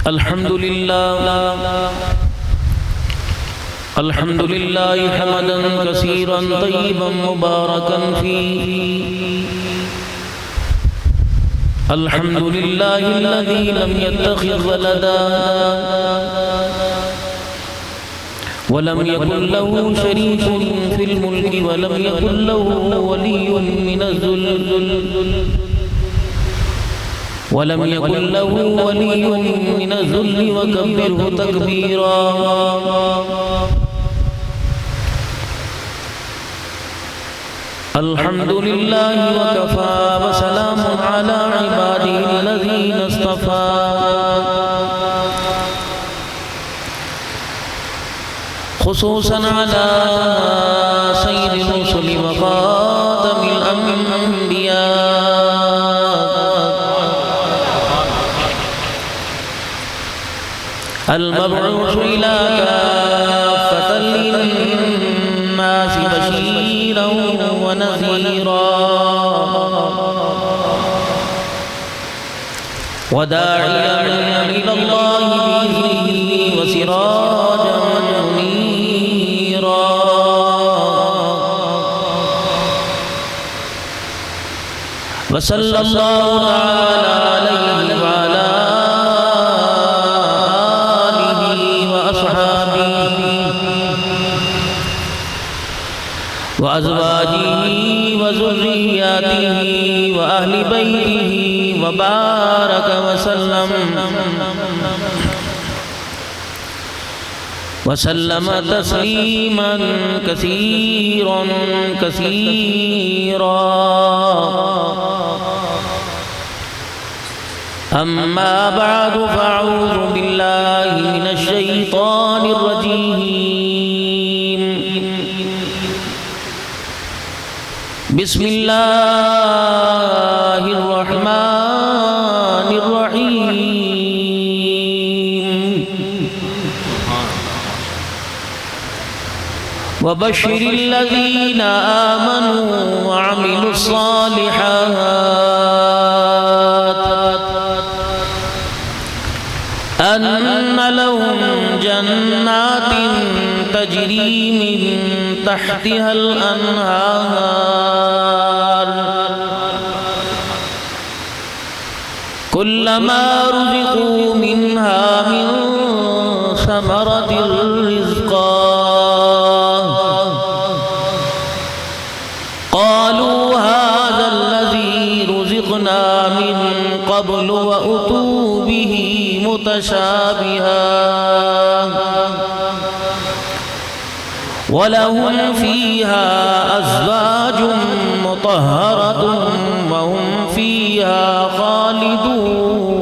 الحمد لله حمدا كثيرا طيبا مباركا فيه. الحمد لله الذي لم يتخذ ولدا ولم يكن له شريك في الملك ولم يكن له ولي من الذل وكبره تكبيرا. الحمد لله وكفى وسلام على عباده الذين اصطفى. خصوصا على سيد الرسل وخاتم الأنبياء المبعوث إلى كافة للناس بشيرا ونذيرا وداعيا إلى الله بإذنه وسراجا منيرا. وصلى الله تعالى عليه وعلى آله وأصحابه وأزواجه وذرياته وأهل بيته وبارك وسلم تسليما كثيرا كثيرا. أما بعد فأعوذ بالله من الشيطان الرجيم. بسم الله الرحمن الرحيم. وبشر الذين آمنوا وعملوا الصالحات أن لهم جنات تجري من تحتها الأنهار كلما رزقوا منها من ثمرة رزقا قالوا هذا الذي رزقنا من قبل وأتوا به متشابها ولهم فيها أزواج مطهرة وهم فيها خالدون.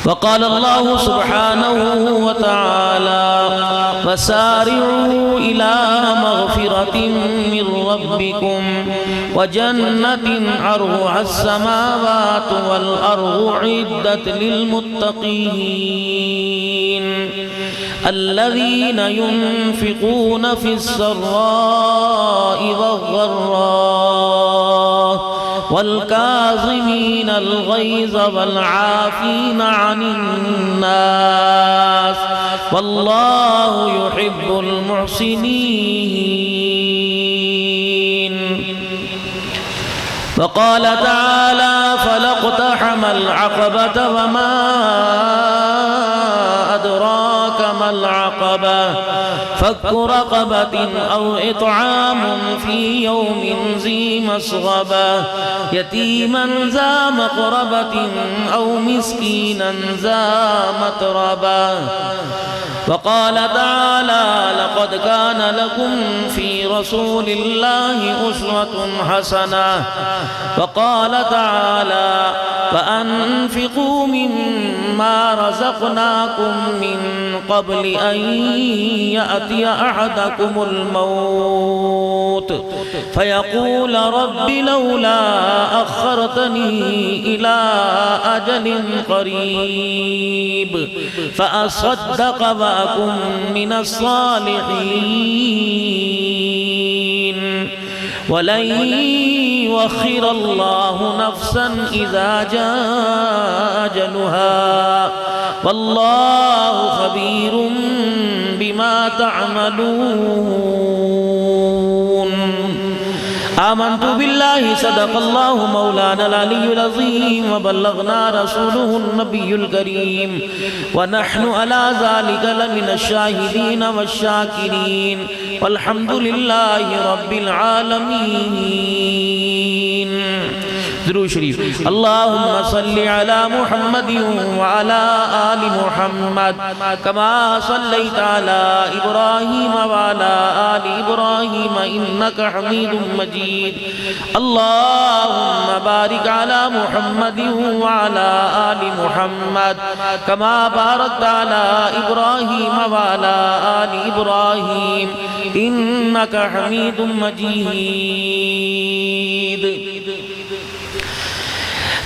وقال الله سبحانه وتعالى وسارعوا إلى مغفرة من ربكم وجنة عرضها السماوات والأرض أعدت للمتقين الذين ينفقون في السراء والضراء والكاظمين الغيظ والعافين عن الناس والله يحب المحسنين. وقال تعالى فلاقتحم العقبة وما أدراك ما العقبة فك رقبة أو إطعام في يوم ذي مسغبة يتيما ذا مقربة أو مسكينا ذا متربة. وقال تعالى لقد كان لكم في رسول الله أسوة حسنة. وقال تعالى فأنفقوا مما رزقناكم من قبل أن يأتي أحدكم الموت فيقول رب لولا أخرتني إلى أجل قريب فأصدق وأكن من الصالحين ولن يؤخر الله نفسا إذا جاء أجلها والله خبير بما تعملون آمنت بالله صدق الله مولانا العلي العظيم وبلغنا رسوله النبي الكريم ونحن على ذلك لمن الشاهدين والشاكرين والحمد لله رب العالمين. درود شریف. اللهم صل على محمد وعلى آل محمد كما صليت على إبراهيم وعلى آل إبراهيم إنك حميد مجيد. اللهم بارك على محمد وعلى آل محمد كما باركت على إبراهيم وعلى آل إبراهيم إنك حميد مجيد.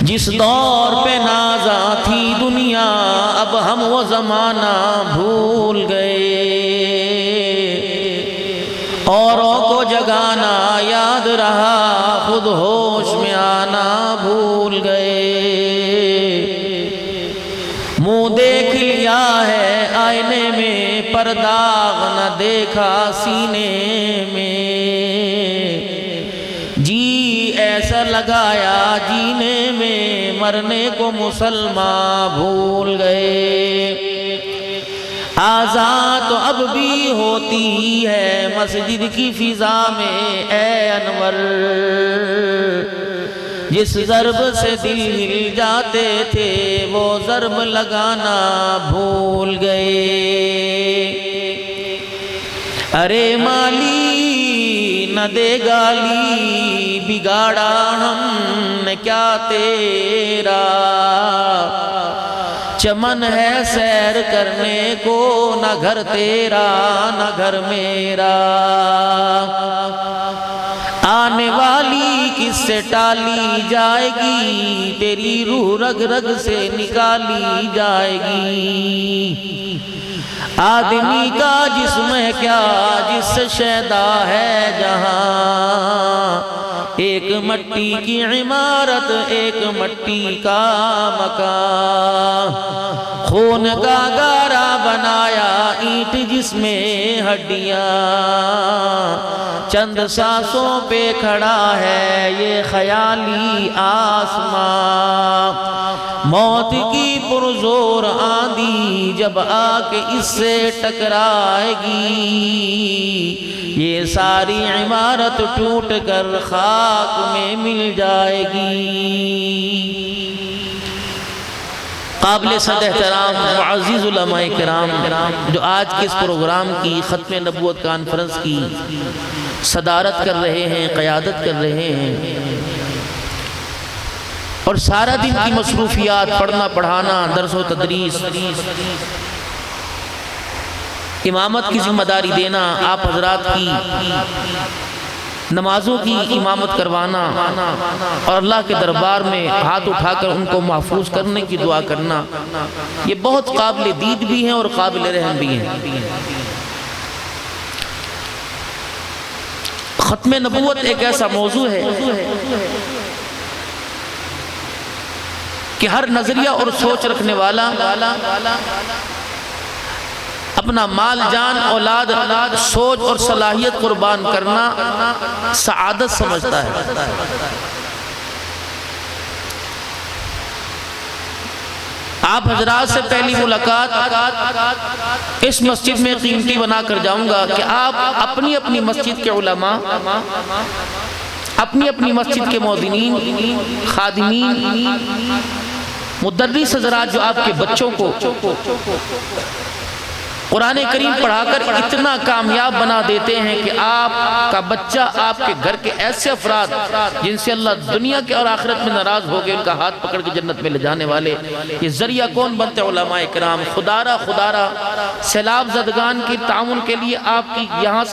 جس دور پہ نازا تھی دنیا اب ہم وہ زمانہ بھول گئے، اوروں کو جگانا یاد رہا خود ہوش میں آنا بھول گئے. منہ دیکھ لیا ہے آئینے میں پر داغ نہ دیکھا سینے میں، جی ایسا لگایا جینے میں مرنے کو مسلمان بھول گئے. آزاد تو اب بھی ہوتی ہے مسجد کی فضا میں اے انور، جس ضرب سے دل ہل جاتے تھے وہ ضرب لگانا بھول گئے. ارے مالی نہ دے گالی بگاڑا ہم نے کیا تیرا، چمن ہے سیر کرنے کو نہ گھر تیرا نہ گھر میرا. آنے والی کس سے ٹالی جائے گی، تیری روح رگ رگ سے نکالی جائے گی. آدمی کا جسم ہے کیا جس سے شیدا ہے جہاں، ایک مٹی کی عمارت ایک مٹی کا مکان. خون کا گارا بنایا اینٹ جس میں ہڈیاں، چند سانسوں پہ کھڑا ہے یہ خیالی آسمان. موت کی پرزور آندھی جب آ کے اس سے ٹکرائے گی، یہ ساری عمارت ٹوٹ کر خاک میں مل جائے گی. قابل صد احترام معزز علماء کرام جو آج کے اس پروگرام کی ختم نبوت کانفرنس کی صدارت کر رہے ہیں، قیادت کر رہے ہیں، اور سارا دن کی مصروفیات پڑھنا پڑھانا درس و تدریس امامت کی ذمہ داری دینا، آپ حضرات کی نمازوں کی امامت کروانا اور اللہ کے دربار میں ہاتھ اٹھا کر ان کو محفوظ کرنے کی دعا کرنا، یہ بہت قابل دید بھی ہیں اور قابل رحم بھی ہیں. ختم نبوت ایک ایسا موضوع ہے کہ ہر نظریہ اور سوچ رکھنے والا اپنا مال جان اولاد سوچ اور صلاحیت قربان کرنا سعادت سمجھتا ہے. آپ حضرات سے پہلی ملاقات اس مسجد میں قیمتی بنا کر جاؤں گا کہ آپ اپنی اپنی مسجد کے علماء، اپنی اپنی مسجد کے مؤذنین، خادمین، مدرس حضرات جو آپ کے بچوں کو قرآن کریم پڑھا کر اتنا کامیاب بنا دیتے ہیں کہ آپ کا بچہ آپ کے گھر کے ایسے افراد جن سے اللہ دنیا کے اور آخرت میں ناراض ہو گئے ان کا ہاتھ پکڑ کے جنت میں لے جانے والے، یہ ذریعہ کون بنتے علماء کرام. خدارہ سیلاب زدگان کی تعاون کے لیے آپ کی یہاں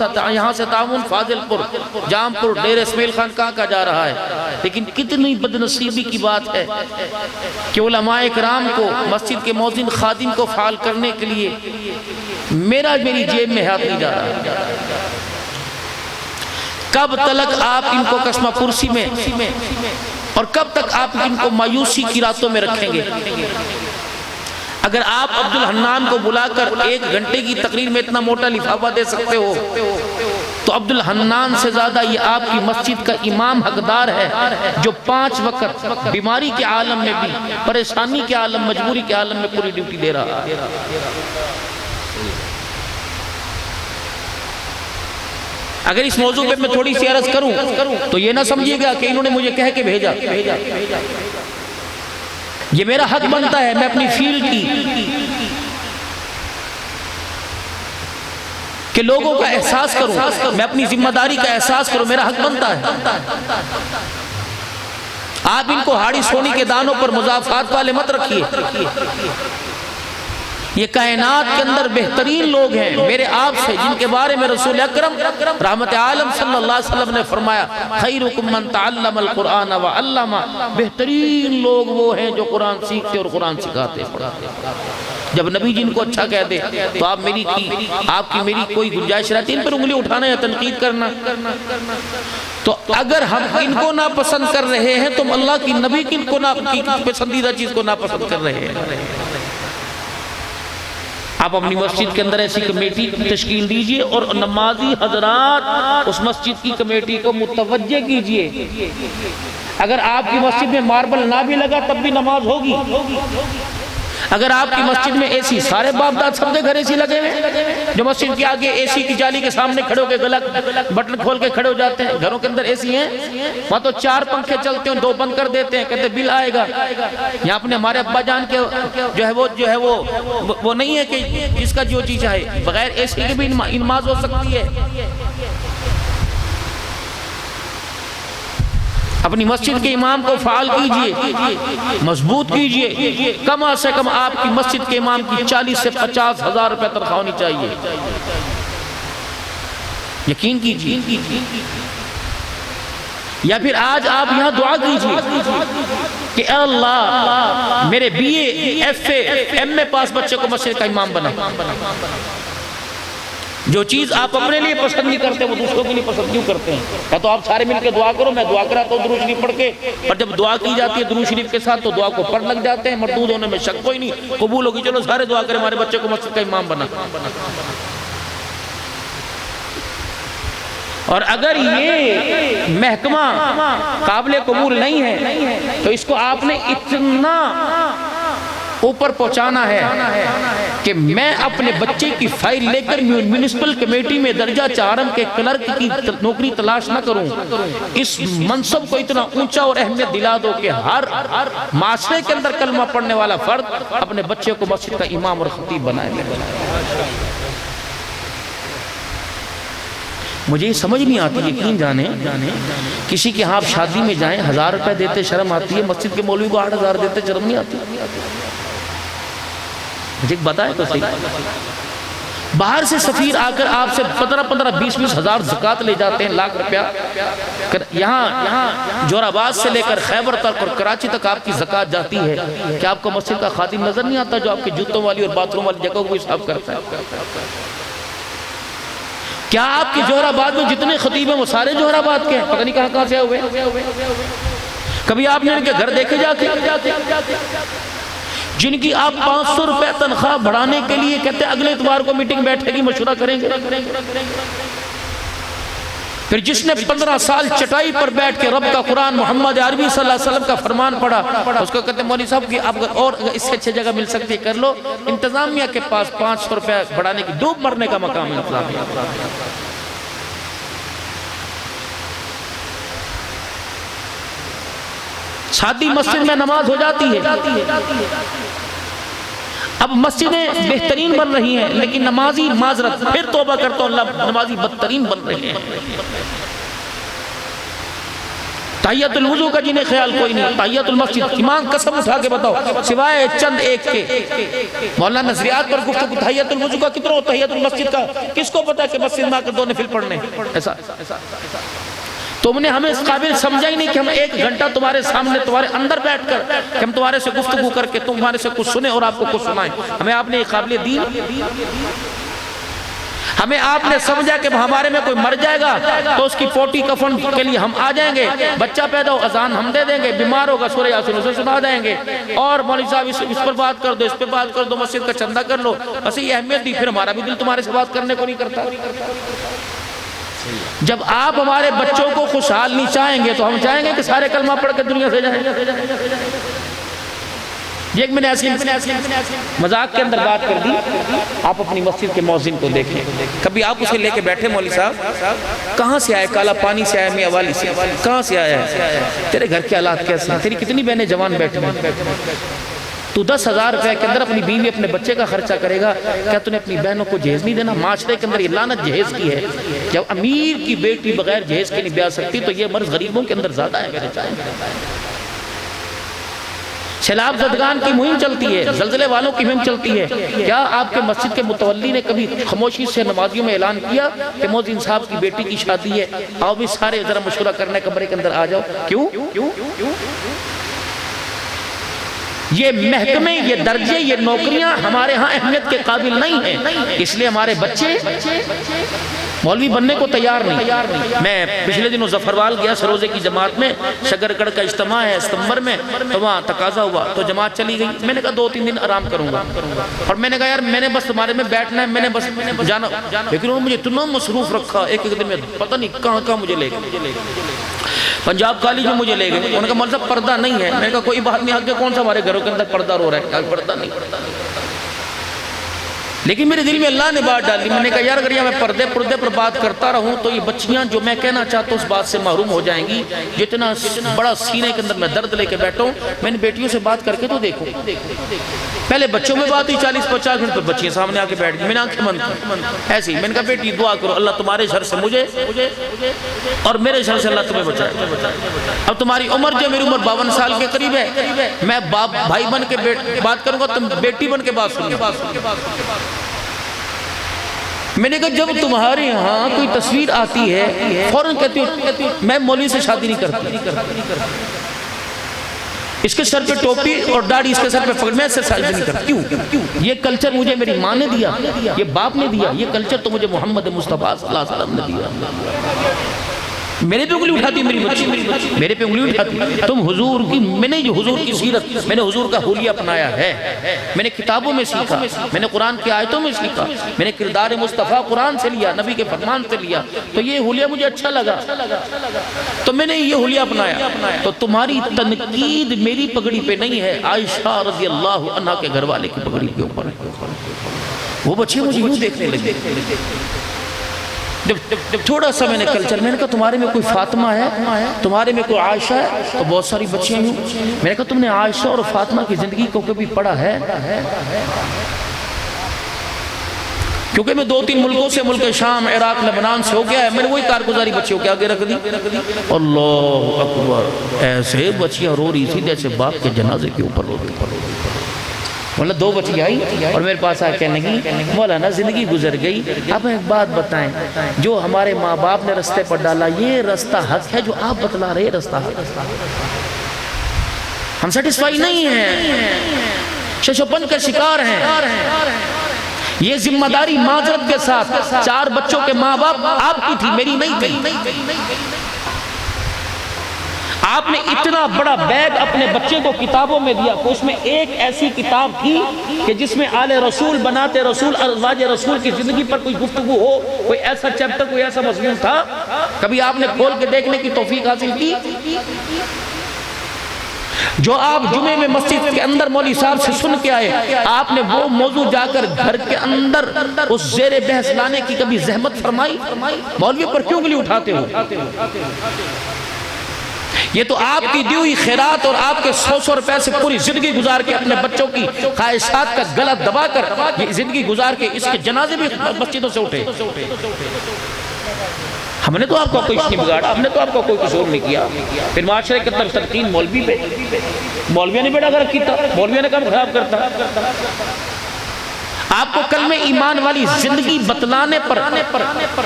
سے تعاون فاضل پور، جام پور، ڈیر اسمیل خان کہاں جا رہا ہے. لیکن کتنی بدنصیبی کی بات ہے کہ علماء کرام کو، مسجد کے مؤذن خادم کو فعال کرنے کے لیے میری جیب میں ہاتھ نہیں جا رہا. کب تلک آپ ان کو قسمہ پرسی میں اور کب تک آپ ان کو مایوسی کی راتوں میں رکھیں گے؟ اگر آپ عبدالحنان کو بلا کر 1 گھنٹے کی تقریر میں اتنا موٹا لفافہ دے سکتے ہو تو عبدالحنان سے زیادہ یہ آپ کی مسجد کا امام حقدار ہے جو 5 وقت بیماری کے عالم میں بھی، پریشانی کے عالم، مجبوری کے عالم میں پوری ڈیوٹی دے رہا ہے۔ اگر اس موضوع پہ میں تھوڑی سی عرض کروں تو یہ نہ سمجھیے گا کہ انہوں نے مجھے کہہ کے بھیجا، یہ میرا حق بنتا ہے، میں اپنی فیلڈ کی کہ لوگوں کا احساس کروں، میں اپنی ذمہ داری کا احساس کروں، میرا حق بنتا ہے۔ آپ ان کو ہاڑی سونی کے دانوں پر مضافات والے مت رکھیے، یہ کائنات کے اندر بہترین لوگ ہیں میرے آپ سے، جن کے بارے میں رسول اکرم رحمت عالم صلی اللہ علیہ وسلم نے فرمایا خیرکم من تعلم القرآن وعلم، بہترین لوگ وہ ہیں جو قرآن سیکھتے اور قرآن سکھاتے ہیں۔ جب نبی جن کو اچھا کہہ دے تو آپ کی میری کوئی گنجائش رہتی ان پر انگلی اٹھانا یا تنقید کرنا؟ تو اگر ہم ان کو ناپسند کر رہے ہیں تو اللہ کی نبی کی پسندیدہ چیز کو ناپسند کر رہے ہیں۔ آپ اپنی مسجد کے اندر ایسی کمیٹی تشکیل دیجئے اور نمازی حضرات اس مسجد کی کمیٹی کو متوجہ کیجئے۔ اگر آپ کی مسجد میں ماربل نہ بھی لگا تب بھی نماز ہوگی۔ اگر آپ کی مسجد میں اے سی، سارے باپ داد سب کے گھر اے سی لگے ہیں جو مسجد کے آگے اے سی کی جالی کے سامنے کھڑے ہو کے بٹن کھول کے کھڑے ہو جاتے ہیں، گھروں کے اندر اے سی ہیں، وہاں تو 4 پنکھے چلتے ہیں، 2 بند کر دیتے ہیں، کہتے بل آئے گا۔ یہاں اپنے ہمارے ابا جان کے جو ہے وہ نہیں ہے کہ جس کا جو چیز چاہے، بغیر اے سی کے بھی نماز ہو سکتی ہے۔ اپنی مسجد کے امام کو فعال کیجئے، مضبوط کیجئے، کم سے کم آپ کی مسجد کے امام کی 40 سے 50 ہزار روپے تنخواہ ہونی چاہیے، یقین کیجئے۔ یا پھر آج آپ یہاں دعا کیجئے کہ اے اللہ میرے B A, F A, M A pass بچے کو مسجد کا امام بنا۔ جو چیز آپ اپنے لیے پسند نہیں کرتے وہ دوسروں کے لیے پسند کیوں کرتے ہیں؟ یا تو آپ سارے مل کے دعا کرو، میں دعا کراتا ہوں درود شریف پڑھ کے، اور جب دعا کی جاتی ہے درود شریف کے ساتھ تو دعا کو پڑھ لگ جاتے ہیں، مردود ہونے میں شک کوئی نہیں، قبول ہوگی، چلو سارے دعا کریں ہمارے بچے کو مسجد کا امام بنا۔ اور اگر یہ محکمہ قابل قبول نہیں ہے تو اس کو آپ نے اتنا اوپر پہنچانا ہے کہ میں اپنے بچے کی فائل لے کر میونسپل کمیٹی میں درجہ 4 کے کلرک کی نوکری تلاش نہ کروں۔ اس منصب کو اتنا اونچا اور اہمیت دلا دو کہ ہر معاشرے کے اندر کلمہ پڑھنے والا فرد اپنے بچے کو مسجد کا امام اور خطیب بنائے۔ مجھے یہ سمجھ نہیں آتی، یقین جانے کسی کے ہاں آپ شادی میں جائیں 1000 روپے دیتے شرم آتی ہے، مسجد کے مولوی کو 8000 دیتے شرم نہیں آتی؟ مجھے بتائے تو صحیح، باہر سے سفیر آ کر آپ سے 15-20 ہزار زکوٰۃ لے جاتے ہیں، لاکھ روپیہ، یہاں جوراباد سے لے کر خیبر تک اور کراچی تک آپ کی زکوٰۃ جاتی ہے، کیا آپ کو مسجد کا خادم نظر نہیں آتا جو آپ کے جوتوں والی اور باتھ روم والی جگہوں کو حساب کرتا ہے؟ کیا آپ کے جوہرآباد میں جتنے خطیب ہیں وہ سارے جوہرآباد کے ہیں؟ پتہ نہیں کہاں سے ہوئے۔ کبھی آپ نے ان کے گھر دیکھے جا کے جن کی آپ 500 روپے تنخواہ بڑھانے کے لیے کہتے ہیں اگلے اتوار کو میٹنگ بیٹھے گی، مشورہ کریں گے؟ پھر جس نے 15 سال چٹائی پر بیٹھ کے رب کا قرآن محمد عربی صلی اللہ علیہ وسلم کا فرمان پڑھا، اس کو کہتے ہیں مولوی صاحب کی آپ اور اس سے اچھے جگہ مل سکتی ہے کر لو، انتظامیہ کے پاس 500 روپے بڑھانے کی ڈوب مرنے کا مقام انتظامیہ۔ شادی مسجد میں نماز ہو جاتی ہے، اب مسجدیں بہترین بن رہی ہیں لیکن نمازی معذرت پھر توبہ کرتا ہوں اللہ، نمازی بدترین بن رہے ہیں۔ تحیت الوضو کا جنہیں خیال کوئی نہیں، تحیت المسجد ایمان قسم اٹھا کے بتاؤ سوائے چند ایک کے، مولانا نظریات پر گفتگو تحیت الوضو کا کتنا ہو، تحیت المسجد کا کس کو پتا کہ مسجد میں آ کر 2 نفل پڑھنے؟ ایسا تم نے ہمیں اس قابل سمجھا ہی نہیں کہ ہم 1 گھنٹہ تمہارے سامنے تمہارے اندر بیٹھ کر کہ ہم تمہارے سے گفتگو کر کے تمہارے سے کچھ سنیں اور آپ کو کچھ سنائیں، ہمیں آپ نے یہ قابل دین۔ ہمیں آپ نے سمجھا کہ ہمارے میں کوئی مر جائے گا تو اس کی پوٹی کفن کے لیے ہم آ جائیں گے، بچہ پیدا ہو اذان ہم دے دیں گے، بیمار ہوگا سورہ یاسین اسے سنا دیں گے، اور مولوی صاحب اس پر بات کر دو، اس پر بات کر دو، مسجد کا چندہ کر لو، بس یہ اہمیت دی، پھر ہمارا بھی دل تمہارے سے بات کرنے کو نہیں کرتا۔ جب آپ ہمارے بچوں کو خوشحال نہیں چاہیں گے تو ہم چاہیں گے کہ سارے کلمہ پڑھ کے دنیا سے جائیں۔ یہ ایک میں نے ایسی مذاق کے اندر بات کر دی، آپ اپنی مسجد کے مؤذن کو دیکھیں، کبھی آپ اسے لے کے بیٹھے مولوی صاحب کہاں سے آئے، کالا پانی سے آئے، میاں والی سے کہاں سے آیا ہے، تیرے گھر کے حالات کیسے ہیں، تیری کتنی بہنیں جوان بیٹھے ہیں، تو 10,000 روپے کے اندر اپنی بیوی اپنے بچے کا خرچہ کرے گا، کیا تو نے اپنی بہنوں کو جہیز نہیں دینا؟ معاشرے کے اندر یہ لعنت جہیز کی ہے، جب امیر کی بیٹی بغیر جہیز کے نہیں بیاہ سکتی تو یہ مرض غریبوں کے اندر زیادہ ہے میرے چاہے۔ سیلاب زدگان کی مہم چلتی ہے، زلزلے والوں کی مہم چلتی ہے، کیا آپ کے مسجد کے متولی نے کبھی خاموشی سے نمازیوں میں اعلان کیا کہ مؤذن صاحب کی بیٹی کی شادی ہے، آؤ بھی سارے ذرا مشورہ کرنے کمرے کے اندر آ جاؤ؟ کیوں؟ یہ محکمے، یہ درجے، یہ نوکریاں ہمارے ہاں اہمیت کے قابل نہیں ہیں، اس لیے ہمارے بچے مولوی بننے کو تیار نہیں۔ میں پچھلے دنوں ظفروال گیا سروزے کی جماعت میں، شگرگڑھ کا اجتماع ہے ستمبر میں، تو وہاں تقاضا ہوا تو جماعت چلی گئی، میں نے کہا 2-3 دن آرام کروں گا، اور میں نے کہا یار میں نے بس تمہارے میں بیٹھنا ہے، میں نے بس جانا، لیکن انہوں نے مجھے اتنا مصروف رکھا، ایک دن میں پتہ نہیں کہاں مجھے لے گئے، پنجاب کالج میں مجھے لے گئے، انہوں نے کہا مولوی صاحب پردہ نہیں ہے، میں نے کہا کوئی بات نہیں، آگے کون سا ہمارے گھروں کے اندر پردہ رو رہا ہے، پردہ نہیں، لیکن میرے دل میں اللہ نے بات ڈالی، میں نے کہا یار اگر میں پردے پر بات کرتا رہوں تو یہ بچیاں جو میں کہنا چاہتا ہوں اس بات سے محروم ہو جائیں گی، جتنا بڑا سینے کے اندر میں درد لے کے بیٹھا ہوں، میں نے بیٹیوں سے بات کر کے تو دیکھو، پہلے بچوں میں بات ہوئی 40-50 منٹ پر بچیاں سامنے آ کے بیٹھ گئی، میں نے آنکھیں بند کی ایسی، میں نے کہا بیٹی دعا کرو اللہ تمہارے شر سے مجھے اور میرے شر سے اللہ تمہیں بچائے، اب تمہاری عمر جو میری عمر 52 سال کے قریب ہے، میں باپ بھائی بن کے بات کروں گا، تم بیٹی بن کے بات سنو۔ میں نے کہا جب تمہارے ہاں کوئی تصویر آتی ہے فوراً کہتی ہوں میں مولوی سے شادی نہیں کرتی، اس کے سر پہ ٹوپی اور داڑھی اس کے سر پہ پکڑ، میں اس سے شادی نہیں کرتی، کیوں؟ یہ کلچر مجھے میری ماں نے دیا، یہ باپ نے دیا، یہ کلچر تو مجھے محمد مصطفیٰ صلی اللہ علیہ وسلم نے دیا۔ میرے پہ انگلی اٹھاتی میری بچی، میرے پہ انگلی اٹھاتی، تم حضور کی، میں نے جو حضور کی سیرت، میں نے حضور کا حلیہ اپنایا ہے، میں نے کتابوں میں سیکھا، میں نے قرآن کی آیتوں میں سیکھا، میں نے کردار مصطفیٰ قرآن سے لیا، نبی کے فرمان سے لیا، تو یہ حلیہ مجھے اچھا لگا تو میں نے یہ حلیہ اپنایا۔ تو تمہاری تنقید میری پگڑی پہ نہیں ہے، عائشہ رضی اللہ عنہ کے گھر والے کی پگڑی کے اوپر، وہ بچے مجھے یوں دیکھنے لگے۔ جب تھوڑا سا میں نے کلچر، میں نے کہا تمہارے میں کوئی فاطمہ ہے، تمہارے میں کوئی عائشہ ہے، تو بہت ساری بچیاں ہوں، میں نے کہا تم نے عائشہ اور فاطمہ کی زندگی کو کبھی پڑھا ہے؟ کیونکہ میں 2-3 ملکوں سے، ملک شام، عراق، لبنان سے ہو گیا ہے، میں نے وہی کارگزاری بچیوں کے آگے رکھ دی۔ اللہ اکبر، ایسے بچیاں رو رہی تھی جیسے باپ کے جنازے کے اوپر رو رہی، مطلب 2 بچی آئی اور میرے پاس آ کہنے لگی مولانا زندگی گزر گئی، اب ایک بات بتائیں، جو ہمارے ماں باپ نے رستے پر ڈالا یہ رستہ حق ہے جو آپ بتلا رہے رستہ حق؟ ہم سیٹسفائی نہیں ہیں، ششوپن کا شکار ہیں، یہ ذمہ داری معذرت کے ساتھ 4 بچوں کے ماں باپ آپ کی تھی، میری نہیں تھی۔ آپ نے اتنا بڑا بیگ اپنے بچے کو کتابوں میں دیا کہ اس میں ایک ایسی کتاب تھی کہ جس میں آل رسول، بنات رسول، ازواج رسول کی زندگی پر کوئی گفتگو ہو، کوئی ایسا چیپٹر، کوئی ایسا مضمون تھا؟ کبھی آپ نے کھول کے دیکھنے کی توفیق حاصل کی؟ جو آپ جمعے میں مسجد کے اندر مولوی صاحب سے سن کے آئے، آپ نے وہ موضوع جا کر گھر کے اندر اس زیر بحث لانے کی کبھی زحمت فرمائی؟ مولوی پر کیوں انگلی اٹھاتے ہو؟ یہ تو آپ کی دی ہوئی خیرات اور آپ کے 100 روپے سے پوری زندگی گزار کے اپنے بچوں کی خواہشات کا گلا دبا کر یہ زندگی گزار کے اس کے جنازے بھی مسجدوں سے اٹھے۔ ہم نے تو آپ کو کوئی نہیں بگاڑا، ہم نے تو آپ کو کوئی قصور نہیں کیا۔ پھر معاشرے کے اندر تلقین مولوی پہ، مولویوں نے بیڑا غرق کیتا، مولویوں نے کام خراب کرتا۔ آپ کو کلمہ ایمان والی زندگی بتلانے پر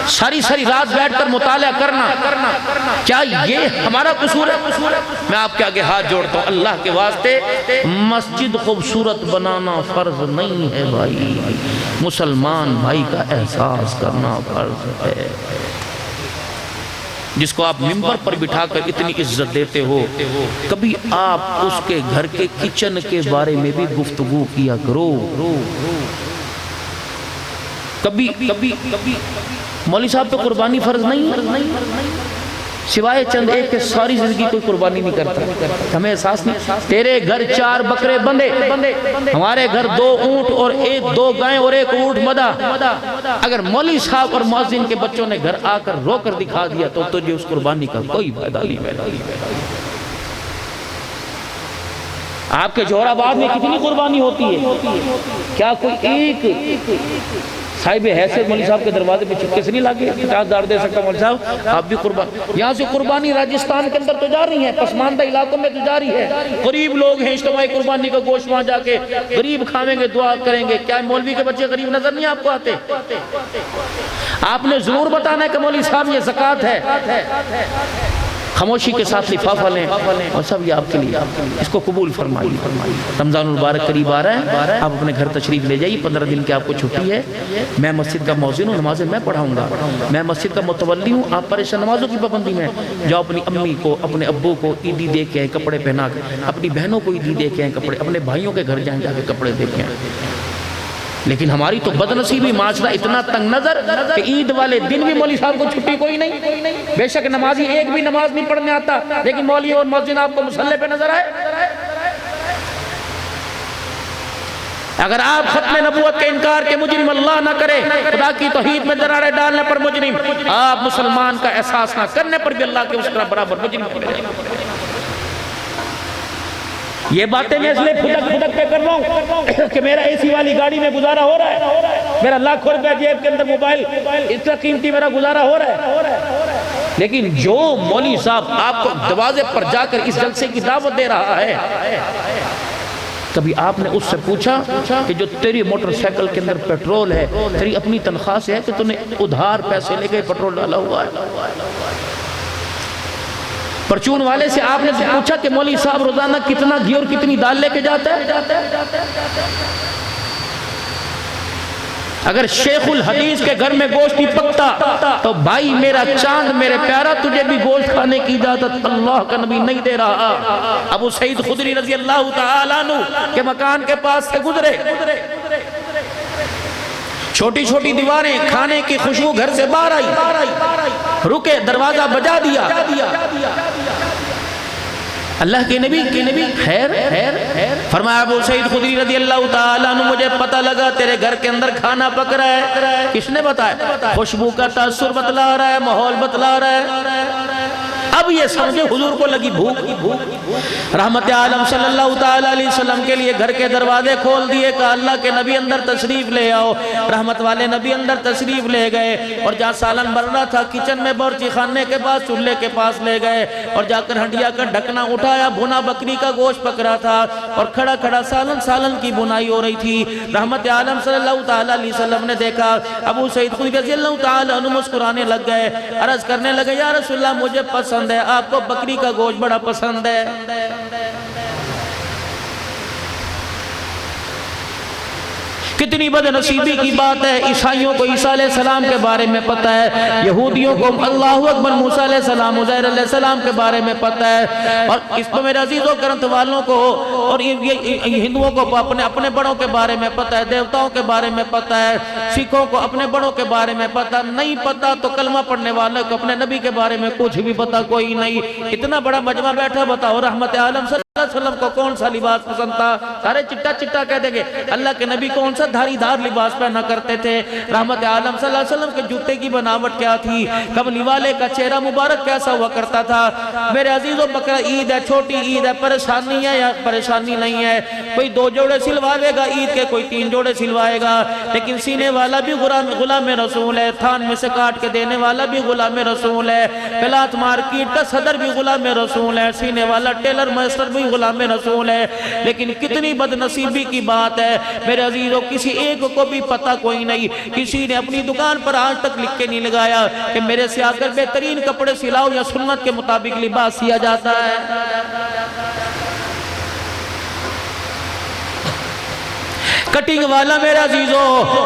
ساری رات بیٹھ کر مطالعہ کرنا، کیا یہ ہمارا قصور ہے؟ میں آپ کے آگے ہاتھ جوڑتا ہوں، اللہ کے واسطے مسجد خوبصورت بنانا فرض نہیں ہے بھائی، مسلمان بھائی کا احساس کرنا فرض ہے۔ جس کو آپ ممبر پر بٹھا کر اتنی عزت دیتے ہو، کبھی آپ اس کے گھر کے کچن کے بارے میں بھی گفتگو کیا کرو۔ کبھی مولوی صاحب پہ قربانی فرض نہیں، سوائے چند ایک کے ساری زندگی کوئی قربانی نہیں کرتا، ہمیں احساس نہیں۔ تیرے گھر 4 بکرے بندے، ہمارے گھر 2 اونٹ اور 2 گائیں اور 1 اونٹ مدہ۔ اگر مولوی صاحب اور مؤذن کے بچوں نے گھر آ کر رو کر دکھا دیا تو تجھے اس قربانی کا کوئی فائدہ نہیں۔ آپ کے جوہر آباد میں کتنی قربانی ہوتی ہے، کیا کوئی ایک صاحب حیثیت مولوی صاحب کے دروازے پہ چپکے سے نہیں لاگے 50,000 دے سکتا مولوی صاحب آپ بھی قربانی؟ یہاں سے قربانی راجستھان کے اندر تو جاری ہے، پسماندہ علاقوں میں تو جاری ہے، غریب لوگ ہیں، اجتماعی قربانی کا گوشت وہاں جا کے غریب کھاویں گے، دعا کریں گے۔ کیا مولوی کے بچے غریب نظر نہیں آپ کو آتے؟ آپ نے ضرور بتانا ہے کہ مولوی صاحب یہ زکوٰۃ ہے، خاموشی کے ساتھ لفافہ لیں اور سب یہ آپ کے لیے، اس کو قبول فرمائیے۔ رمضان المبارک قریب آ رہا ہے، آپ اپنے گھر تشریف لے جائیے، 15 دن کی آپ کو چھٹی ہے۔ میں مسجد کا مؤذن ہوں، نمازیں میں پڑھاؤں گا، میں مسجد کا متولی ہوں، آپ پریشان نمازوں کی پابندی میں جو اپنی امی کو، اپنے ابو کو عیدی دے کے آئیں کپڑے پہنا کے، اپنی بہنوں کو عیدی دے کے آئیں کپڑے، اپنے بھائیوں کے گھر جائیں جا کے کپڑے دے کے آئیں۔ لیکن ہماری تو بدنصیبی معاشرہ اتنا تنگ نظر کہ عید والے دن بھی مولوی صاحب کو چھٹی کوئی نہیں، بے شک نمازی ایک بھی نماز نہیں پڑھنے آتا، لیکن مولوی اور مؤذن آپ کو مصلی پہ نظر آئے۔ اگر آپ ختم نبوت کے انکار کے مجرم اللہ نہ کرے، خدا کی توحید میں دراڑے ڈالنے پر مجرم، آپ مسلمان کا احساس نہ کرنے پر بھی اللہ کے اس طرح برابر مجرم ہو جائے۔ یہ باتیں میں اس لیے پھدک پہ کر رہا ہوں کہ میرا اے سی والی گاڑی میں گزارا ہو رہا ہے، میرا لاکھوں روپے جیب کے اندر موبائل اتنا قیمتی میرا گزارا ہو رہا ہے، لیکن جو مولوی صاحب آپ کو دروازے پر جا کر اس جلسے کی دعوت دے رہا ہے، کبھی آپ نے اس سے پوچھا کہ جو تیری موٹر سائیکل کے اندر پیٹرول ہے تیری اپنی تنخواہ سے ہے کہ تو نے ادھار پیسے لے کے پیٹرول ڈالا ہوا ہے؟ پرچون والے سے آپ نے پوچھا کہ مولوی صاحب روزانہ کتنا گھی اور کتنی دال لے کے جاتا ہے؟ اگر شیخ الحدیث کے گھر میں گوشت نہیں پکتا تو بھائی میرا چاند میرے پیارا تجھے بھی گوشت کھانے کی اجازت اللہ کا نبی نہیں دے رہا۔ ابو سعید خدری رضی اللہ تعالیٰ عنہ کے مکان کے پاس سے گزرے، چھوٹی چھوٹی دیواریں، کھانے کی خوشبو گھر سے باہر آئی، رکے، دروازہ بجا دیا۔ اللہ کے نبی خیر فرمایا ابو سعید خدری رضی اللہ تعالیٰ عنہ مجھے پتہ لگا تیرے گھر کے اندر کھانا پک رہا ہے۔ کس نے بتایا؟ خوشبو کا تاثر بتلا رہا ہے، ماحول بتلا رہا ہے۔ اب یہ سمجھے حضور کو لگی بھوک، رحمت عالم صلی اللہ تعالیٰ علیہ وسلم کے لیے گھر کے دروازے کھول دیے، کہا اللہ کے نبی اندر تشریف لے آؤ۔ رحمت والے نبی اندر تشریف لے گئے اور جہاں سالن بن رہا تھا کچن میں باورچی خانے کے پاس چولہے کے پاس لے گئے اور جا کر ہنڈیا کا ڈھکنا اٹھایا، بھنا بکری کا گوشت پک رہا تھا اور کھڑا کھڑا سالن کی بنائی ہو رہی تھی۔ رحمت عالم صلی اللہ تعالیٰ علیہ وسلم نے دیکھا، ابو سعید خدری رضی اللہ تعالیٰ عنہ مسکرانے لگ گئے، عرض کرنے لگے یا رسول اللہ مجھے پسند ہے، آپ کو بکری کا گوشت بڑا پسند ہے۔ کتنی بد نصیبی کی بات ہے، عیسائیوں کو عیسیٰ علیہ السلام کے بارے میں پتہ ہے، یہودیوں کو اللہ اکبر موسیٰ علیہ السلام، عزیر علیہ السلام کے بارے میں پتہ ہے، اور اس کو میرے عزیزوں کرنت والوں کو اور ہندوؤں کو اپنے بڑوں کے بارے میں پتہ ہے، دیوتاؤں کے بارے میں پتہ ہے، سکھوں کو اپنے بڑوں کے بارے میں پتہ نہیں، پتہ تو کلمہ پڑھنے والوں کو اپنے نبی کے بارے میں کچھ بھی پتہ کوئی نہیں۔ اتنا بڑا مجمع بیٹھا بتاؤ رحمت عالم صلی اللہ علیہ وسلم کو کون سا لباس پسند تھا؟ سارے چٹا چٹا کہہ دیں گے۔ اللہ کے نبی کون سا دھاری دھار لباس پہنا کرتے تھے؟ رحمت عالم صلی اللہ علیہ وسلم کے جوتے کی بناوٹ کیا تھی؟ کملی والے کا چہرہ مبارک کیسا ہوا کرتا تھا؟ میرے عزیزوں بقرہ عید ہے، چھوٹی عید ہے، پریشانی ہے یا پریشانی نہیں ہے؟ کوئی 2 جوڑے سلوائے گا عید کے، کوئی 3 جوڑے سلوائے گا، لیکن سینے والا بھی غلام رسول ہے، تھان میں سے کاٹ کے دینے والا بھی غلام رسول ہے، پلات مارکیٹ کا صدر بھی غلام رسول ہے، سینے والا ٹیلر ماسٹر بھی غلام رسول ہے. لیکن کتنی بد نصیبی کی بات ہے میرے عزیزوں, کسی ایک کو بھی پتہ کوئی نہیں, کسی نے اپنی دکان پر آج تک لکھ کے نہیں لگایا کہ میرے سے آ کر بہترین کپڑے سلاؤ یا سنت کے مطابق لباس سیا جاتا ہے. کٹنگ والا میرے عزیزو,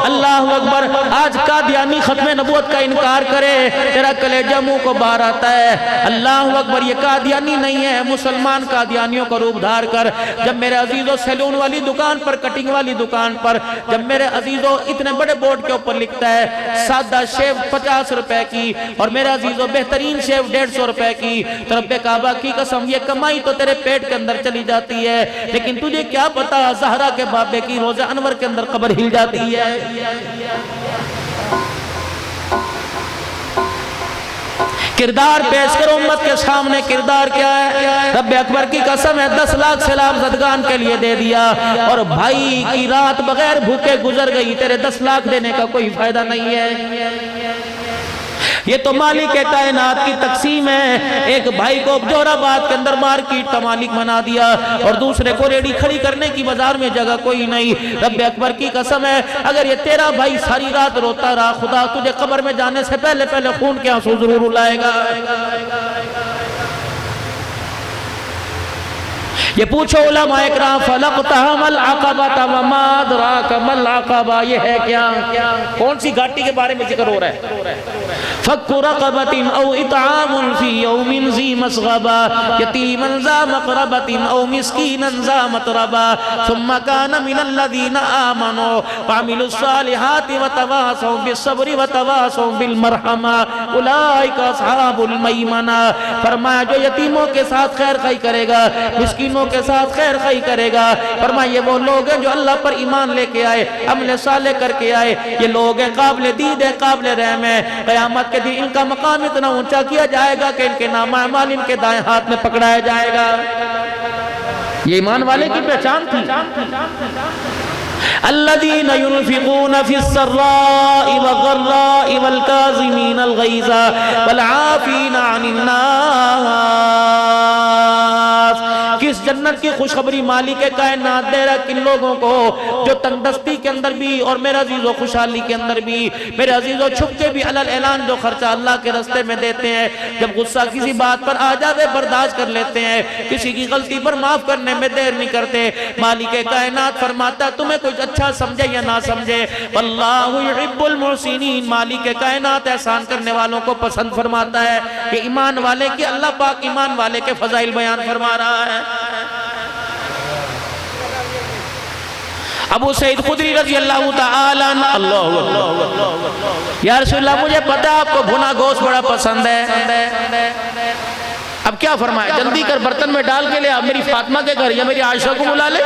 اللہ اکبر, آج قادیانی ختم نبوت کا انکار کرے تیرا کلیجہ منہ کو باہر آتا ہے. اللہ اکبر, یہ قادیانی نہیں ہے, مسلمان قادیانیوں کو روپ دھار کر جب میرے عزیزو سیلون والی دکان پر, کٹنگ والی دکان پر جب میرے عزیزو اتنے بڑے بورڈ کے اوپر لکھتا ہے سادہ شیو 50 روپے کی اور میرے عزیزو بہترین شیو 150 روپے کی, تو رب کعبہ کی قسم یہ کمائی تو تیرے پیٹ کے اندر چلی جاتی ہے, لیکن تجھے کیا پتا زہرا کے بابے کی روزہ انور کے اندر قبر ہل جاتی ہے. کردار پیش کرو امت کے سامنے, کردار کیا ہے؟ رب اکبر کی قسم ہے 10 لاکھ سلام زدگان کے لیے دے دیا اور بھائی کی رات بغیر بھوکے گزر گئی, تیرے 10 لاکھ دینے کا کوئی فائدہ نہیں ہے. یہ تو مالک کائنات کی تقسیم ہے. ایک بھائی کو جوہر آباد کے اندر مارکیٹ کا مالک بنا دیا اور دوسرے کو ریڈی کھڑی کرنے کی بازار میں جگہ کوئی نہیں. رب اکبر کی قسم ہے اگر یہ تیرا بھائی ساری رات روتا رہا, خدا تجھے قبر میں جانے سے پہلے خون کے آنسو ضرور رلائے گا. یہ پوچھو علماء اکرام, فلقتہم العقبۃ وما ادراک ما العقبہ, یہ ہے کیا؟ کون سی گھاٹی کے بارے میں ذکر ہو رہا ہے؟ فک رقبۃ او اطعام فی یوم ذی مسغبہ یتیما ذا مقربۃ او مسکینا ذا متربہ ثم کان من الذین آمنوا وعملوا الصالحات وتواصوا بالصبر وتواصوا بالمرحمہ اولئک اصحاب المیمنہ. فرمایا جو یتیموں کے ساتھ خیر خواہی کرے گا, مسکینوں کے ساتھ خیر خواہی کرے گا, فرمایا یہ وہ لوگ ہیں جو اللہ پر ایمان لے کے آئے, عمل صالح کر کے آئے, یہ لوگ ہیں قابل دید ہیں, قابل رحم ہیں. قیامت کے دن ان کا مقام اتنا اونچا کیا جائے گا کہ ان کے نام اعمال ان کے دائیں ہاتھ میں پکڑایا جائے گا. یہ ایمان والے کی پہچان تھی. الذين ينفقون في السراء والضراء والكاظمين الغيظ والعافين عن الناس. کس جنت کی خوشخبری مالک کائنات دے رہا کن لوگوں کو جو تندرستی کے اندر بھی اور میرے عزیزو خوشحالی کے اندر بھی, میرے عزیزو چھپ کے بھی علل اعلان جو خرچہ اللہ کے رستے میں دیتے ہیں, جب غصہ کسی بات پر آ جاوے برداشت کر لیتے ہیں, کسی کی غلطی پر معاف کرنے میں دیر نہیں کرتے. مالک کائنات فرماتا تمہیں کچھ اچھا سمجھے یا نہ سمجھے, واللہ یحب المحسنین, مالک کائنات احسان کرنے والوں کو پسند فرماتا ہے. کہ ایمان والے کی اللہ پاک ایمان والے کے فضائل بیان فرما رہا ہے. ابو سعید خدری رضی اللہ تعالی عنہ, اللہ یا رسول اللہ مجھے پتا آپ کو بھنا گوشت بڑا پسند ہے, اب کیا فرمایا, جلدی کر برتن میں ڈال کے لے آپ میری فاطمہ کے گھر یا میری عائشہ کو بلا لے.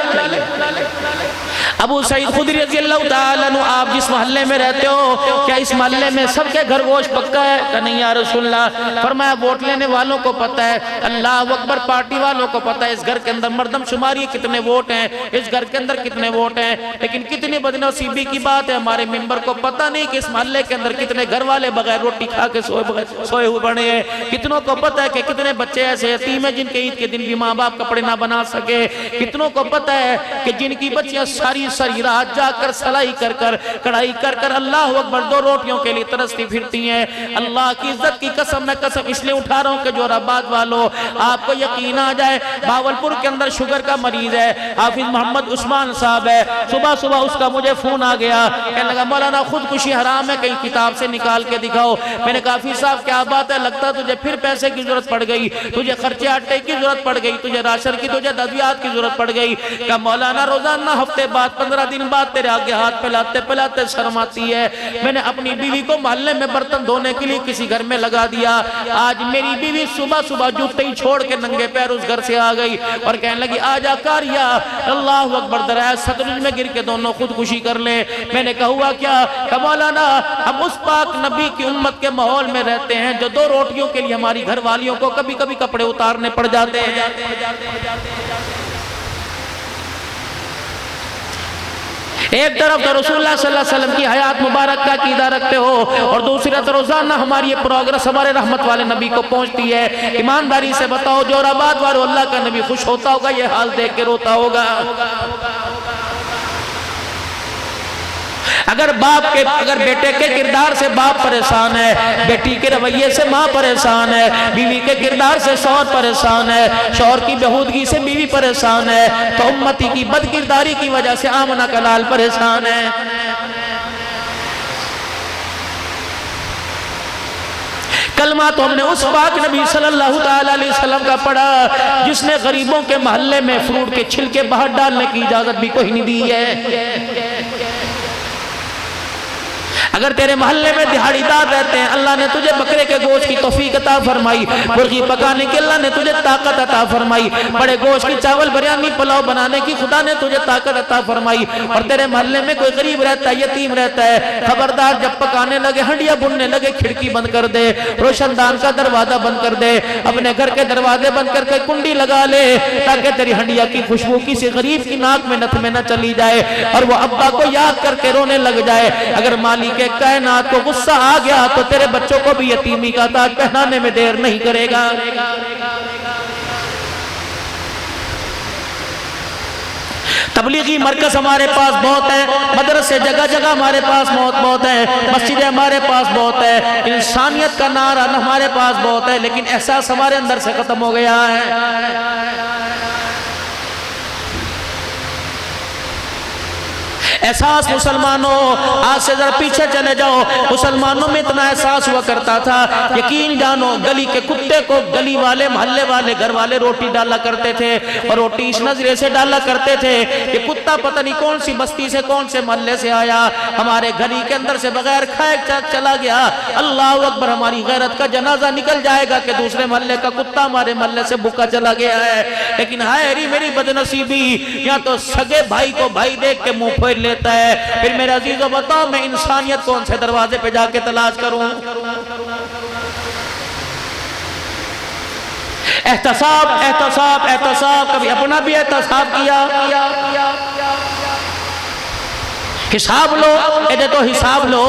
ابو سعید خدری رضی اللہ تعالیٰ عنہ, آپ جس محلے میں رہتے ہو کیا اس محلے میں سب کے گھر گوشت پکا ہے؟ کہ نہیں یا رسول اللہ. فرمایا ووٹ لینے والوں کو پتہ ہے, اللہ اکبر, پارٹی والوں کو پتہ ہے اس گھر کے اندر مردم شماری کتنے ووٹ ہیں, اس گھر کے اندر کتنے ووٹ ہیں, لیکن کتنی بدنصیبی کی بات ہے ہمارے ممبر کو پتہ نہیں کہ اس محلے کے اندر کتنے گھر والے بغیر روٹی کھا کے سوئے ہوئے بڑے ہیں. کتنوں کو پتہ ہے کہ کتنے بچے ایسے یتیم ہیں جن کے عید کے دن بھی ماں باپ کپڑے نہ بنا سکے. کتنوں کو پتہ ہے کہ جن کی بچیاں ساری رات جا کر سلائی کر کر کڑھائی کر کر اللہ اکبر 2 روٹیوں کے لیے ترستی پھرتی ہیں. اللہ کی عزت کی قسم میں قسم اس لیے اٹھا رہا ہوں کہ جوہر آباد والوں آپ کو یقین آ جائے, بھاولپور کے اندر شوگر کا مریض ہے, حافظ محمد عثمان صاحب ہے, صبح صبح اس کا مجھے فون آ گیا, کہنے لگا مولانا خودکشی حرام ہے, کئی کتاب سے نکال کے دکھاؤ. میں نے کہا حافظ صاحب کیا بات ہے, لگتا تجھے پھر پیسے کی ضرورت پڑ گئی, تجھے خرچے آٹے کی ضرورت پڑ گئی, تجھے راشن کی, تجھے ادویات کی ضرورت پڑ گئی. کہا مولانا روزانہ ہفتے بعد 15 دن بعد تیرے آگے ہاتھ پھیلاتے پھیلاتے شرم آتی ہے. میں نے اپنی بیوی کو محلے میں برتن دھونے کے لیے کسی گھر میں لگا دیا. آج میری بیوی صبح صبح جوتے ہی چھوڑ کے ننگے پیر اس گھر سے آ گئی اور کہنے لگی آجا کاریا, اللہ اکبر, درائے ستلج میں گر کے دونوں خودکشی کر لیں. میں نے کہا ہوا کیا؟ کہ مولانا ہم اس پاک نبی کی امت کے ماحول میں رہتے ہیں جو 2 روٹیوں کے لیے ہماری گھر والیوں کو کبھی کبھی کپڑے اتارنے پڑ جاتے ہیں. ایک طرف تو رسول اللہ صلی اللہ علیہ وسلم کی حیات مبارک کا عقیدہ رکھتے ہو اور دوسری طرف روزانہ ہماری یہ پروگرس ہمارے رحمت والے نبی کو پہنچتی ہے. ایمانداری سے بتاؤ جو آباد والو اللہ کا نبی خوش ہوتا ہوگا یہ حال دیکھ کے روتا ہوگا. اگر بیٹے کے کردار سے باپ پریشان ہے, بیٹی کے رویے سے ماں پریشان ہے, بیوی کے کردار سے شوہر پریشان ہے, شوہر کی بہودگی سے بیوی پریشان ہے, تو امتی کی بد کرداری کی وجہ سے آمنہ کا لال پریشان ہے. کلمہ تو ہم نے اس پاک نبی صلی اللہ علیہ وسلم کا پڑھا جس نے غریبوں کے محلے میں فروٹ کے چھلکے باہر ڈالنے کی اجازت بھی کوئی نہیں دی ہے. اگر تیرے محلے میں دہاڑی دار رہتے ہیں, اللہ نے تجھے بکرے کے گوشت کی توفیق عطا فرمائی, مرغی پکانے کی اللہ نے تجھے طاقت عطا فرمائی, بڑے گوشت کی چاول بریانی پلاؤ بنانے کی خدا نے تجھے طاقت عطا فرمائی, اور تیرے محلے میں کوئی غریب رہتا ہے, یتیم رہتا ہے, خبردار جب پکانے لگے, ہنڈیاں بننے لگے, کھڑکی بند کر دے, روشن دان کا دروازہ بند کر دے, اپنے گھر کے دروازے بند کر کے کنڈی لگا لے تاکہ تیری ہنڈیا کی خوشبو کسی غریب کی ناک میں نتھ میں نہ چلی جائے اور وہ ابا کو یاد کر کے رونے لگ جائے. اگر مالک کائنات کو غصہ آ گیا تو تیرے بچوں کو بھی یتیمی کا تاج پہنانے میں دیر نہیں کرے گا. تبلیغی مرکز ہمارے پاس بہت ہے, مدرسے جگہ جگہ ہمارے پاس بہت ہے, مسجدیں ہمارے پاس بہت ہے, انسانیت کا نعرہ ہمارے پاس بہت ہے, لیکن احساس ہمارے اندر سے ختم ہو گیا ہے. احساس مسلمانوں, آج سے ذرا پیچھے چلے جاؤ, مسلمانوں میں اتنا احساس ہوا کرتا تھا, یقین جانو گلی کے کتے کو گلی والے, محلے والے, گھر والے روٹی ڈالا کرتے تھے, اور روٹی اس نظرے سے ڈالا کرتے تھے کہ کتا پتہ نہیں کون سی بستی سے کون سے محلے سے آیا, ہمارے گھری کے اندر سے بغیر کھائے چلا گیا. اللہ اکبر, ہماری غیرت کا جنازہ نکل جائے گا کہ دوسرے محلے کا کتا ہمارے محلے سے بھوکا چلا گیا ہے. لیکن ہائے میری بدنصیبی, یا تو سگے بھائی کو بھائی دیکھ کے منہ پھیر لیتا ہے. پھر میرے عزیزوں بتاؤ میں انسانیت کون سے دروازے پہ جا کے تلاش کروں؟ احتساب احتساب احتساب, کبھی اپنا بھی احتساب کیا, حساب لو, ایدے تو حساب لو,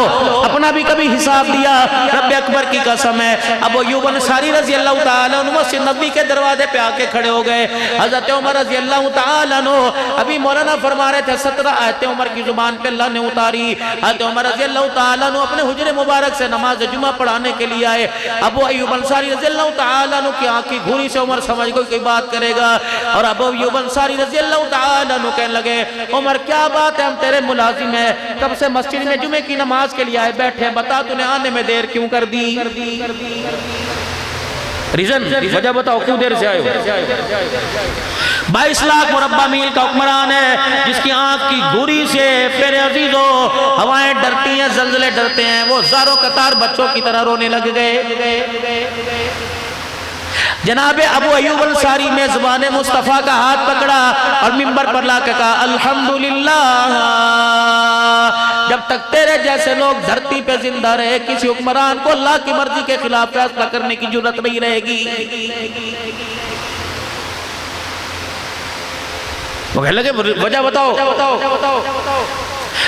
اپنا بھی کبھی حساب دیا. رب اکبر کی قسم ہے, ابو ایوب انصاری رضی اللہ تعالیٰ عنہ مسجد نبی کے دروازے پہ آ کے کھڑے ہو گئے. حضرت عمر رضی اللہ تعالیٰ عنہ ابھی مولانا فرما رہے تھے, 17 آیتیں عمر کی زبان پہ اللہ نے اتاری. حضرت عمر رضی اللہ تعالیٰ عنہ اپنے حجر مبارک سے نماز جمعہ پڑھانے کے لیے آئے. ابو ایوب انصاری رضی اللہ تعالیٰ عنہ کی آنکھ کی گھوری سے عمر سمجھ گئی کوئی بات کرے گا, اور ابو ایوب انصاری رضی اللہ تعالیٰ عنہ کہنے لگے, عمر کیا بات ہے, ہم تیرے ملازم میں کب سے مسجد میں جمعے کی نماز کے لیے آئے بیٹھے, بتا تو نے آنے میں دیر کیوں کر دی؟ ریزن, وجہ بتاؤ کیوں دیر سے آئے ہو؟ 22 لاکھ مربع میل کا حکمران ہے جس کی آنکھ کی گھوری سے پیرے عزیزو ہوائیں ڈرتی ہیں, زلزلے ڈرتے ہیں. وہ زاروں قطار بچوں کی طرح رونے لگ گئے. جناب ابو ایوب انصاری میں زبان مصطفیٰ کا ہاتھ پکڑا اور منبر پر لا کے کہا, الحمدللہ, جب تک تیرے جیسے لوگ دھرتی پہ زندہ رہے کسی حکمران کو اللہ کی مرضی کے خلاف فیصلہ کرنے کی جرات نہیں رہے گی. وہ کہنے لگے وجہ بتاؤ.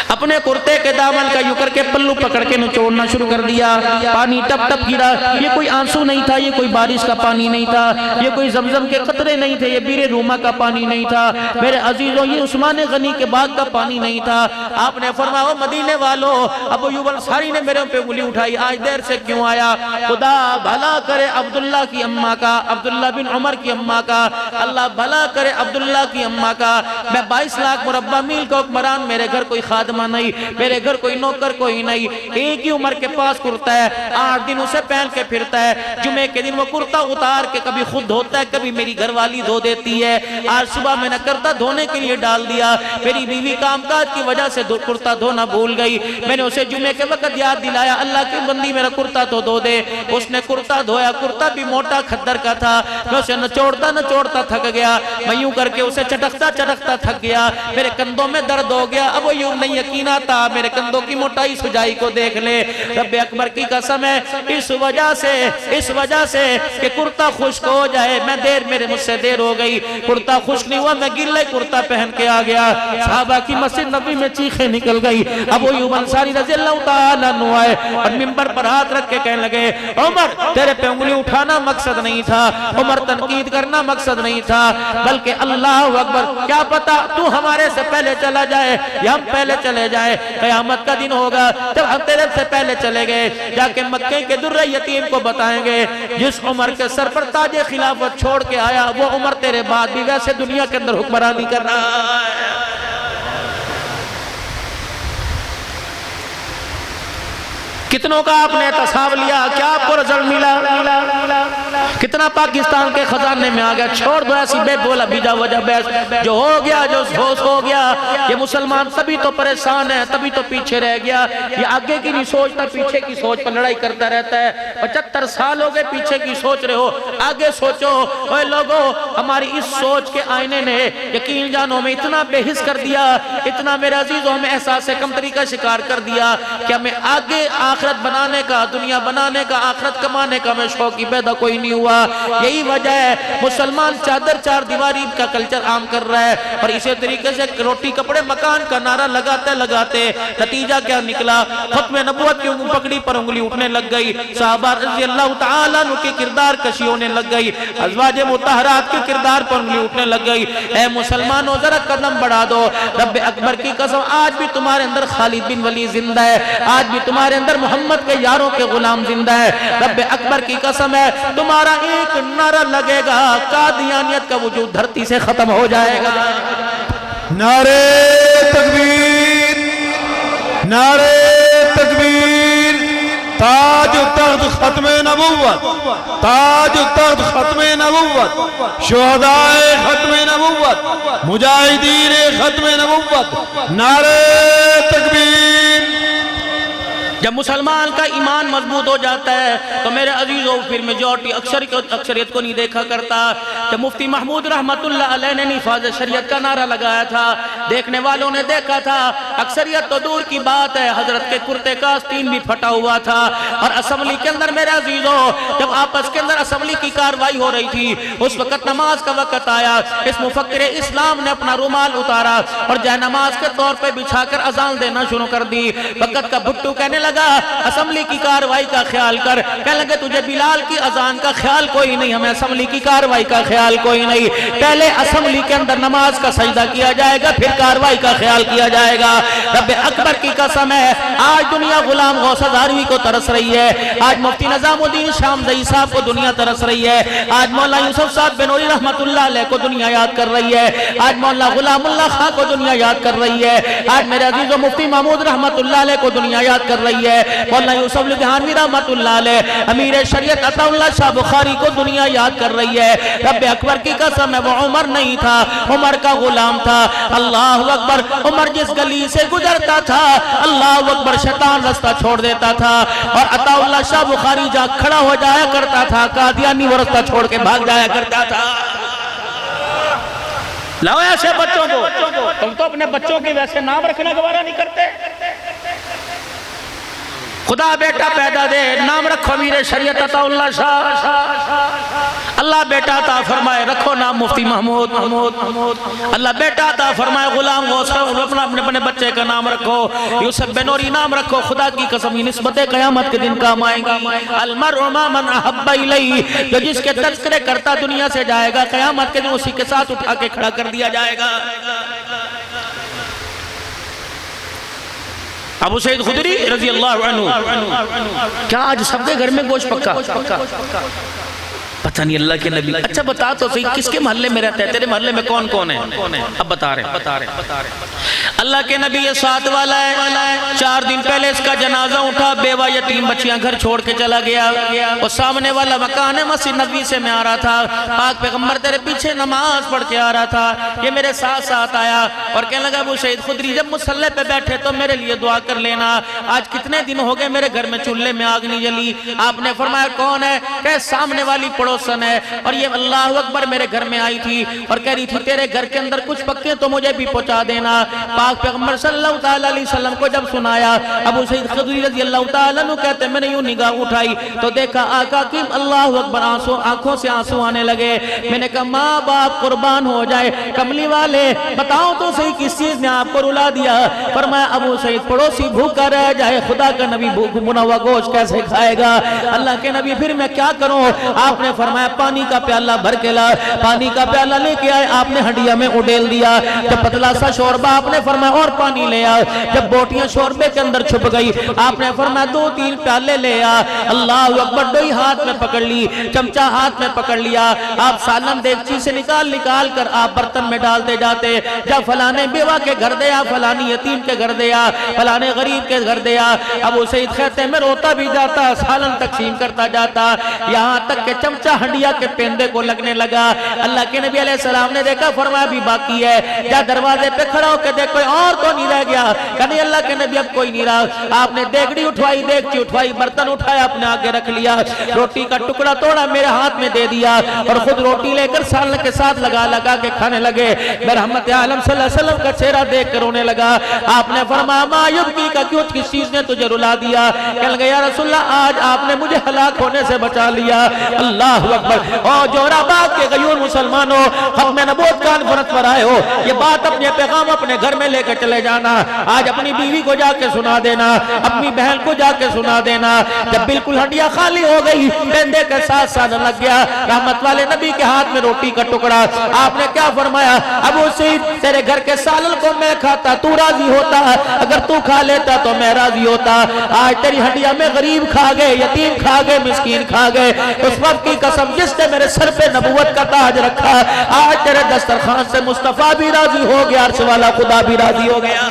اپنے کرتے کے دامن کا یوں کر کے پلو پکڑ کے نچوڑنا شروع کر دیا. پانی ٹپ ٹپ گرا. یہ کوئی آنسو نہیں تھا, یہ کوئی بارش کا پانی نہیں تھا, یہ کوئی زمزم کے قطرے نہیں تھے, یہ بیر روما کا پانی نہیں تھا. میرے عزیزوں یہ عثمان غنی کے باغ کا پانی نہیں تھا. آپ نے فرمایا مدینے والوں, ابو ایوب انصاری نے میرے پہ انگلی اٹھائی, آج دیر سے کیوں آیا؟ خدا بھلا کرے عبداللہ کی اماں کا, عبداللہ بن عمر کی اماں کا, اللہ بھلا کرے عبداللہ کی اماں کا. میں 22 لاکھ مربع میل کا حکمران, میرے گھر کوئی خادمہ نہیں, میرے گھر کوئی نوکر کوئی نہیں, ایک ہی عمر کے پاس کرتا ہے, 8 دن اسے پہن کے پھرتا ہے. جمعے کے دن وہ کرتا اتار کے کبھی خود دھوتا ہے, کبھی میری گھر والی دھو دیتی ہے. آج صبح میں نے کرتا دھونے کے لیے ڈال دیا, میری بیوی کام کاج کی وجہ سے کرتا دھونا بھول گئی. میں نے اسے جمعے کے وقت یاد دلایا, اللہ کی بندی میرا کرتا تو دھو دے. اس نے کرتا دھویا, کرتا بھی موٹا کھدر کا تھا. میں اسے نچوڑتا تھک گیا, میں یوں کر کے اسے چٹکتا تھک گیا. میرے کندھوں میں درد ہو گیا. اب یوں انہیں یقین آتا میرے کندھوں کی موٹائی سجائی کو دیکھ لے. رب اکبر کی قسم ہے اس وجہ سے کہ کرتا خشک ہو جائے میرے مجھ سے دیر ہو گئی, کرتا خشک نہیں ہوا, میں گلے کرتا پہن کے آ گیا. صحابہ کی مسجد نبی میں چیخیں نکل گئی. ابو ایوب انصاری رضی اللہ تعالیٰ عنہ آئے اور منبر پر ہاتھ رکھ کے کہنے لگے عمر تیرے پہ انگلی اٹھانا مقصد نہیں تھا, عمر تنقید کرنا مقصد نہیں تھا, بلکہ اللہ اکبر کیا پتا تو ہمارے سے پہلے چلا جائے یا ہم پہلے چلے جائے. قیامت کا دن ہوگا جب ہم تیرے سے پہلے چلے گئے جا کے مکے کے در یتیم کو بتائیں گے جس عمر کے سر پر تاج خلافت چھوڑ کے آیا وہ عمر تیرے بعد بھی ویسے دنیا کے اندر حکمرانی کر رہا ہے. کتنوں کا آپ نے احتساب لیا, کیا آپ کو رزلٹ ملا, کتنا پاکستان کے خزانے میں آ گیا. چھوڑ دو ایسی بے بولا بیجا وجہ بحث, جو ہو گیا جو ہو گیا. یہ مسلمان تبھی تو پریشان ہے, تبھی تو پیچھے رہ گیا. یہ آگے کی نہیں سوچتا, پیچھے کی سوچ پر لڑائی کرتا رہتا ہے. 75 سال ہو گئے پیچھے کی سوچ رہے ہو, آگے سوچو. اے لوگو ہماری اس سوچ کے آئینے نے یقین جانو میں اتنا بے حس کر دیا, اتنا میرے عزیزوں ہمیں احساس کمتری کا شکار کر دیا کہ ہمیں آگے آخرت بنانے کا, دنیا بنانے کا, آخرت کمانے کا میں شوقی پیدا کوئی نہیں ہوا. یہی وجہ ہے مسلمان چادر چار دیواری کا کلچر عام کر رہا ہے, اور اسی طریقے سے روٹی کپڑے مکان کا نعرہ لگاتے نتیجہ کیا نکلا, ختم نبوت کی پکڑی پر انگلی اٹھنے لگ گئی. صحابہ رضی اللہ تعالیٰ عنہ کی کردار کشی ہونے لگ گئی, ازواج مطہرات کے کردار پر انگلی اٹھنے لگ گئی. اے مسلمانوں ذرا قدم بڑھا دو. رب اکبر کی قسم آج بھی تمہارے اندر خالد بن ولید زندہ ہے, آج بھی تمہارے اندر محمد کے یاروں کے غلام زندہ ہے. رب اکبر کی قسم ہے تمہارا ایک نعرہ لگے گا قادیانیت کا وجود دھرتی سے ختم ہو جائے گا. نعرہ تکبیر, نعرہ تکبیر. تاج و تخت ختم نبوت, تاج و تخت ختم نبوت, شہدائے ختم نبوت, مجاہدین ختم نبوت. نعرہ تکبیر. جب مسلمان کا ایمان مضبوط ہو جاتا ہے تو میرے عزیزوں پھر میجورٹی اکثریت کو نہیں دیکھا کرتا. جب مفتی محمود رحمت اللہ علیہ نے نفاذ شریعت کا نعرہ لگایا تھا, دیکھنے والوں نے دیکھا تھا اکثریت تو دور کی بات ہے, حضرت کے کرتے کا آستین بھی پھٹا ہوا تھا. اور اسمبلی کے اندر میرے عزیزوں جب آپس کے اندر اسمبلی کی کاروائی ہو رہی تھی اس وقت نماز کا وقت آیا, اس مفکر اسلام نے اپنا رومال اتارا اور جائے نماز کے طور پہ بچھا کر اذان دینا شروع کر دی. وقت کا بھٹو کہنے لگا اسمبلی کی کاروائی کا خیال کر. کہنے لگے تجھے بلال کی اذان کا خیال کوئی نہیں, ہمیں اسمبلی کی کاروائی کا خیال کوئی نہیں. پہلے اسمبلی کے اندر نماز کا سجدہ کیا جائے گا پھر کاروائی کا خیال کیا جائے گا. رب اکبر کی قسم ہے آج دنیا غلام غوث ہزاروی کو ترس رہی ہے, آج مفتی نظام الدین شامزئی صاحب کو دنیا ترس رہی ہے, آج مولا یوسف صاحب بنوری رحمت اللہ علیہ کو دنیا یاد کر رہی ہے, آج مولا غلام اللہ خان کو دنیا یاد کر رہی ہے, آج میرے عزیزوں مفتی محمود رحمت اللہ علیہ کو دنیا یاد کر رہی ہے, مولانا یوسف لدھیانوی رحمت اللہ علیہ, امیر شریعت عطا اللہ شاہ بخاری کو دنیا یاد کر رہی ہے. رب اکبر کی قسم ہے وہ عمر نہیں تھا, عمر کا غلام تھا. اللہ اکبر, عمر جس گلی سے گزرتا تھا اللہ اکبر شیطان رستہ چھوڑ دیتا تھا, اور عطا اللہ شاہ بخاری جہاں کھڑا ہو جایا کرتا تھا قادیانی وہ رستہ چھوڑ کے بھاگ جایا کرتا تھا. لاؤ ایسے بچوں کو, تم تو اپنے بچوں کے ویسے نام رکھنا گوارا نہیں کرتے. خدا بیٹا پیدا دے, نام رکھو امیر شریعت عطا اللہ شاہ, اللہ بیٹا عطا فرمائے رکھو نام مفتی محمود, اللہ بیٹا عطا فرمائے غلام غوث, اپنے بچے کا نام رکھو یوسف بنوری نام رکھو. خدا کی قسم یہ نسبتیں قیامت کے دن کام آئیں گی. المرء مع من احب الیہ, جو جس کے تذکرے کرتا دنیا سے جائے گا قیامت کے دن اسی کے ساتھ اٹھا کے کھڑا کر دیا جائے گا. ابو سعید خدری رضی اللہ عنہ, کیا آج سب کے گھر میں گوشت پکا؟ پتہ نہیں اللہ کے نبی. اچھا بتا تو صحیح کس کے محلے میں رہتا ہے, تیرے محلے میں کون کون ہے؟ اب بتا رہے ہیں. اللہ کے نبی یہ ساتھ والا ہے, 4 دن پہلے اس کا جنازہ اٹھا, بیوہ یتیم بچیاں گھر چھوڑ کے چلا گیا. وہ سامنے والا مکان ہے مسجد نبوی سے میں آ رہا تھا, پاک پیغمبر تیرے پیچھے نماز پڑھ کے آ رہا تھا, یہ میرے ساتھ ساتھ آیا اور کہنے لگا ابو سعید خدری جب مصلی پہ بیٹھے تو میرے لیے دعا کر لینا, آج کتنے دن ہو گئے میرے گھر میں چولہے میں آگ نہیں جلی. آپ نے فرمایا کون ہے؟ کہ سامنے والی پڑوس پسند ہے اور یہ اللہ اکبر میرے گھر میں آئی تھی اور کہہ رہی تھی تیرے گھر کے اندر کچھ پکے تو مجھے بھی پہنچا دینا۔ پاک پیغمبر صلی اللہ علیہ وسلم کو جب سنایا، ابو سعید خدری رضی اللہ تعالیٰ عنہ کہتے ہیں میں نے یوں نگاہ اٹھائی تو دیکھا آقا کی اللہ اکبر آنکھوں سے آنسو آنے لگے۔ میں نے کہا ماں باپ قربان ہو جائے، کملی والے بتاؤ تو صحیح کس چیز نے آپ کو رلا دیا؟ فرمایا ابو سعید پڑوسی بھوکا رہ جائے خدا کا نبی بھنا ہوا گوشت کیسے کھائے گا؟ اللہ کے نبی پھر میں کیا کروں؟ آپ نے فرمایا پانی کا پیالہ بھر کے لا۔ پانی کا پیالہ لے کے آئے، آپ نے ہنڈیا میں اڈیل دیا۔ جب پتلا سا شوربہ آپ نے فرمایا اور پانی لے آ۔ جب بوٹیاں شوربے کے اندر چھپ گئی، آپ نے فرمایا 2-3 پیالے لے آ۔ اللہ اکبر، ڈوئی ہاتھ میں پکڑ لی، چمچہ ہاتھ میں پکڑ لیا۔ آپ سالن دیگچی سے نکال کر آپ برتن میں ڈالتے جاتے، جب فلانے بیوہ کے گھر دیا، فلانی یتیم کے گھر دیا، فلانے غریب کے گھر دیا۔ ابو سعید کہتے ہیں میں روتا بھی جاتا، سالن تقسیم کرتا جاتا، یہاں تک کہ چمچہ ہنڈیا کے پیندے کو لگنے لگا۔ اللہ کے نبی علیہ السلام نے دیکھا، فرمایا بھی باقی ہے، جا دروازے پہ کھڑا ہو کے دیکھ کوئی اور تو نہیں رہ گیا؟ کہنے اللہ کے نبی اب کوئی نہیں رہا۔ آپ نے دیگڑی اٹھوائی، دیگچی اٹھوائی، برتن اٹھایا، اپنے آگے رکھ لیا، روٹی کا ٹکڑا توڑا میرے ہاتھ میں دے دیا اور خود روٹی لے کر سالن کے ساتھ لگا کے کھانے لگے۔ میں رحمت عالم صلی اللہ علیہ وسلم کا چہرہ دیکھ کر رونے لگا۔ آپ نے فرمایا ما یبکی کا کیوں کس چیز نے تجھے رلا دیا؟ کہنے لگے یا رسول اللہ آج آپ نے مجھے ہلاک ہونے سے بچا لیا۔ اللہ اکبر۔ اور جوراباد کے غیور مسلمانوں، ختم نبوت کانفرنس پر آئے ہو، یہ بات اپنے پیغام اپنے گھر میں لے کے چلے جانا۔ آج اپنی بیوی کو جا کے سنا دینا، اپنی بہن کو جا کے سنا دینا۔ جب بالکل ہنڈیا خالی ہو گئی، پیندے کے ساتھ سالن لگ گیا، رحمت والے نبی کے ہاتھ میں روٹی کا ٹکڑا۔ آپ نے کیا فرمایا؟ ابو سعید تیرے گھر کے سالن کو میں کھاتا تو راضی ہوتا، اگر تو کھا لیتا تو میں راضی ہوتا۔ آج تیری ہنڈیا میں غریب کھا گئے، یتیم کھا گئے، مسکین کھا گئے۔ اس وقت کی قسم جس نے میرے سر پہ نبوت کا تاج رکھا، آج تیرے دسترخوان سے مصطفیٰ بھی راضی ہو گیا، عرش والا خدا بھی راضی ہو گیا۔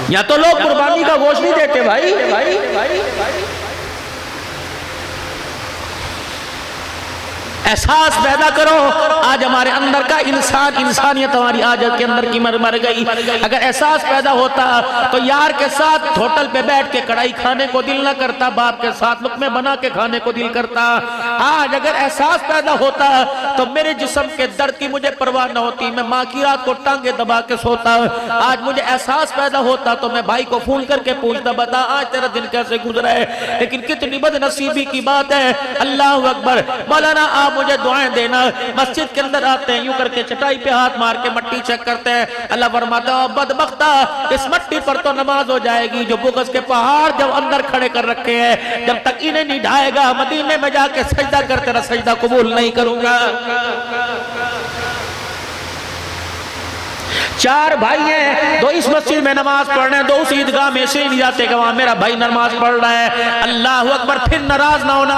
یا تو لوگ قربانی کا گوشت نہیں دیتے بھائی۔ احساس پیدا کرو، آج ہمارے اندر کا انسانیت ہماری آج کے اندر کی مر گئی۔ اگر احساس پیدا ہوتا تو یار کے ساتھ ہوٹل پہ بیٹھ کے کڑھائی کھانے کو دل نہ کرتا، باپ کے ساتھ لقمے بنا کے کھانے کو دل کرتا۔ آج اگر احساس پیدا ہوتا تو میرے جسم کے درد کی مجھے پرواہ نہ ہوتی، میں ماں کی رات کو ٹانگے دبا کے سوتا۔ آج مجھے احساس پیدا ہوتا تو میں بھائی کو فون کر کے پوچھتا، بتا آج تیرا دن کیسے گزرا ہے؟ لیکن کتنی بد نصیبی کی بات ہے۔ اللہ اکبر۔ مولانا آپ مجھے دعائیں دینا۔ مسجد کے اندر آتے ہیں، یوں کر کے چٹائی پہ ہاتھ مار کے مٹی چیک کرتے ہیں، اللہ فرماتا ہے بدبختہ اس مٹی پر تو نماز ہو جائے گی جو بغض کے پہاڑ جب اندر کھڑے کر رکھے ہیں، جب تک انہیں نہیں ڈھائے گا مدینے میں جا کے سجدہ کرتے رہ، سجدہ قبول نہیں کروں گا۔ 4 بھائی ہیں، 2 اس مسجد میں نماز پڑھ رہے ہیں، 2 اس عیدگاہ میں سے نہیں جاتے کہ وہاں میرا بھائی نماز پڑھ رہا ہے۔ اللہ اکبر۔ پھر ناراض نہ ہونا،